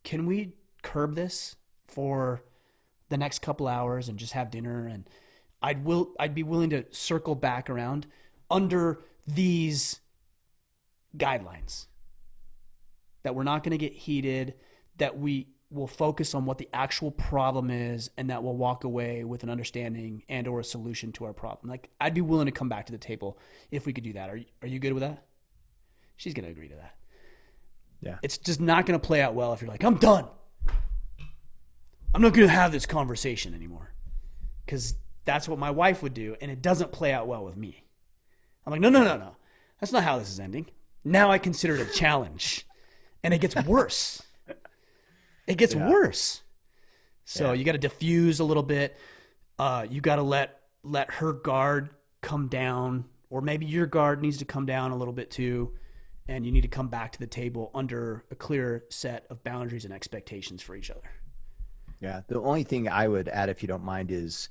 Can we curb this for the next couple hours and just have dinner? And I'd be willing to circle back around under these guidelines, that we're not going to get heated, that we will focus on what the actual problem is, and that we'll walk away with an understanding and or a solution to our problem. Like, I'd be willing to come back to the table if we could do that. Are you good with that? She's going to agree to that. Yeah. It's just not going to play out well if you're like, I'm done. I'm not going to have this conversation anymore. Because that's what my wife would do, and it doesn't play out well with me. I'm like, no. That's not how this is ending. Now I consider it a challenge, and it gets worse. It gets worse. So you got to diffuse a little bit. You got to let her guard come down, or maybe your guard needs to come down a little bit too, and you need to come back to the table under a clear set of boundaries and expectations for each other. Yeah. The only thing I would add, if you don't mind, is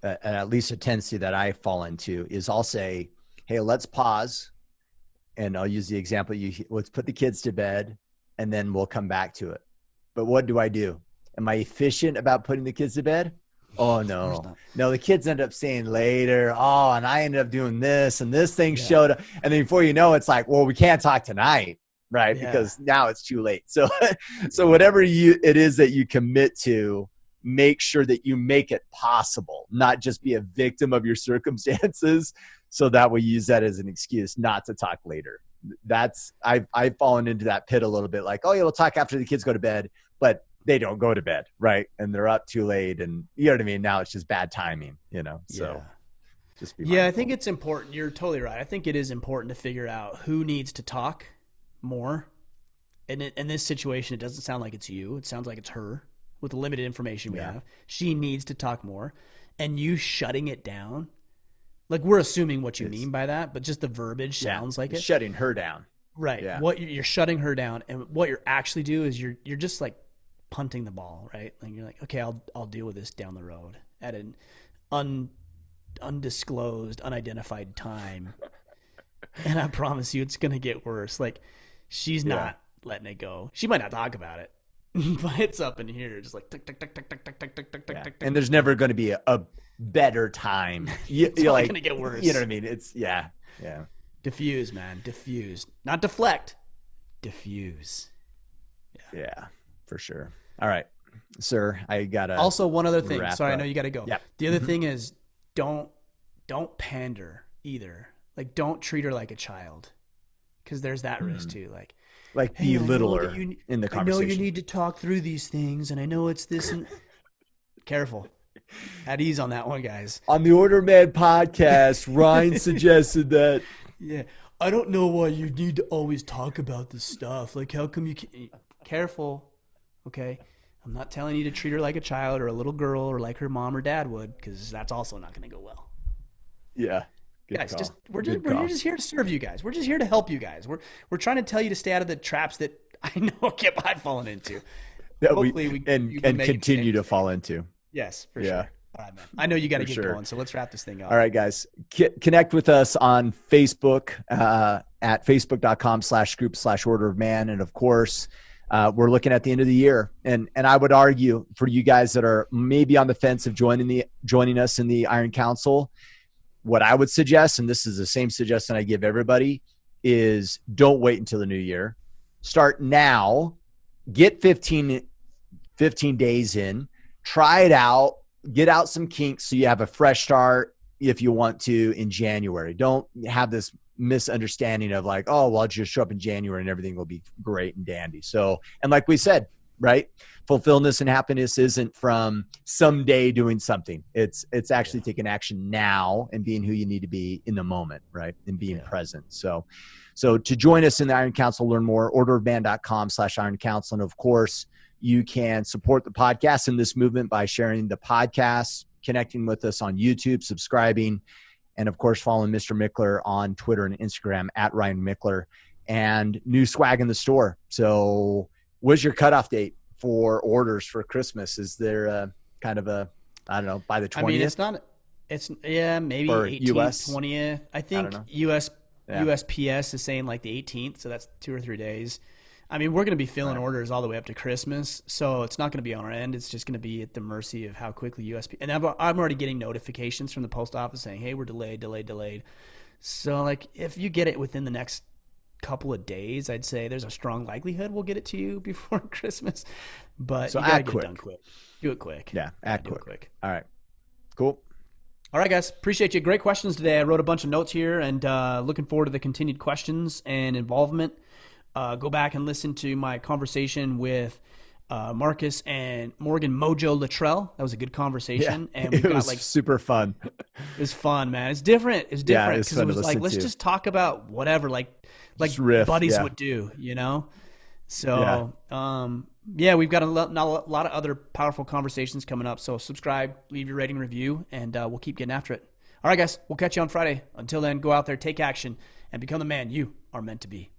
at least a tendency that I fall into is, I'll say, hey, let's pause. And I'll use the example, let's put the kids to bed, and then we'll come back to it. But what do? Am I efficient about putting the kids to bed? Oh, no. No, the kids end up saying later, oh, and I ended up doing this, and this thing showed up. And then before you know, it's like, well, we can't talk tonight, right? Yeah. Because now it's too late. So whatever it is that you commit to, make sure that you make it possible, not just be a victim of your circumstances. So that we use that as an excuse not to talk later. I've fallen into that pit a little bit, like, oh yeah, we'll talk after the kids go to bed, but they don't go to bed, right? And they're up too late, and you know what I mean? Now it's just bad timing, so just be mindful. I think it's important. You're totally right. I think it is important to figure out who needs to talk more. And in this situation, it doesn't sound like it's you. It sounds like it's her with the limited information we have. She needs to talk more, and you shutting it down. Like, we're assuming what you mean by that, but just the verbiage sounds like it. Shutting her down. Right. Yeah. What you're shutting her down, and what you're actually do is you're just like punting the ball, right? Like, you're like, okay, I'll deal with this down the road at an undisclosed, unidentified time. And I promise you, it's gonna get worse. Like, she's not letting it go. She might not talk about it, but it's up in here, just like tick tick tick tick tick tick tick tick tick tick. And there's never going to be a better time. It's you're like, gonna get worse. You know what I mean? It's Diffuse, man. Diffuse, not deflect. Diffuse. Yeah, for sure. All right, sir. I gotta. Also, one other thing. Sorry, I know you got to go. Yeah. The other thing is, don't pander either. Don't treat her like a child, because there's that risk too. Like hey, belittle her in the conversation. I know you need to talk through these things, and I know it's this and careful. At ease on that one, guys. On the Order Man podcast, Ryan suggested that. Yeah, I don't know why you need to always talk about this stuff. Like, how come you can't? Careful, okay? I'm not telling you to treat her like a child or a little girl or like her mom or dad would, because that's also not going to go well. Yeah. Guys, we're just here to serve you guys. We're just here to help you guys. We're trying to tell you to stay out of the traps that I know I've fallen into. That Hopefully we continue to fall into. Yes, for sure. All right, man. I know you got to get going, so let's wrap this thing up. All right, guys. Connect with us on Facebook at facebook.com/group/Order of Man. And of course, we're looking at the end of the year. And I would argue for you guys that are maybe on the fence of joining us in the Iron Council, what I would suggest, and this is the same suggestion I give everybody, is don't wait until the new year. Start now. Get 15 days in. Try it out. Get out some kinks so you have a fresh start if you want to in January. Don't have this misunderstanding of like, oh, well, I'll just show up in January and everything will be great and dandy. So, and like we said, right? Fulfillment and happiness isn't from someday doing something. It's actually taking action now and being who you need to be in the moment, right? And being present. So to join us in the Iron Council, learn more, orderofman.com/Iron Council. And of course, you can support the podcast and this movement by sharing the podcast, connecting with us on YouTube, subscribing, and of course, following Mr. Mickler on Twitter and Instagram at Ryan Mickler, and new swag in the store. So what's your cutoff date for orders for Christmas? Is there kind of a, I don't know, by the 20th? I mean, maybe or 18th, US? 20th. I think USPS is saying like the 18th, so that's 2 or 3 days. I mean, we're going to be filling orders all the way up to Christmas, so it's not going to be on our end. It's just going to be at the mercy of how quickly USPS. And I'm already getting notifications from the post office saying, hey, we're delayed. So, like, if you get it within the next couple of days, I'd say there's a strong likelihood we'll get it to you before Christmas. But so you got to get get done quick. Do it quick. Yeah, act quick. All right. Cool. All right, guys. Appreciate you. Great questions today. I wrote a bunch of notes here, and looking forward to the continued questions and involvement. Go back and listen to my conversation with Marcus and Morgan Mojo Luttrell. That was a good conversation. Yeah, and we got like super fun. It was fun, man. It's different. It's different because it was like, let's just talk about whatever, like buddies would do, you know? So, we've got a lot of other powerful conversations coming up. So subscribe, leave your rating, review, and we'll keep getting after it. All right, guys, we'll catch you on Friday. Until then, go out there, take action, and become the man you are meant to be.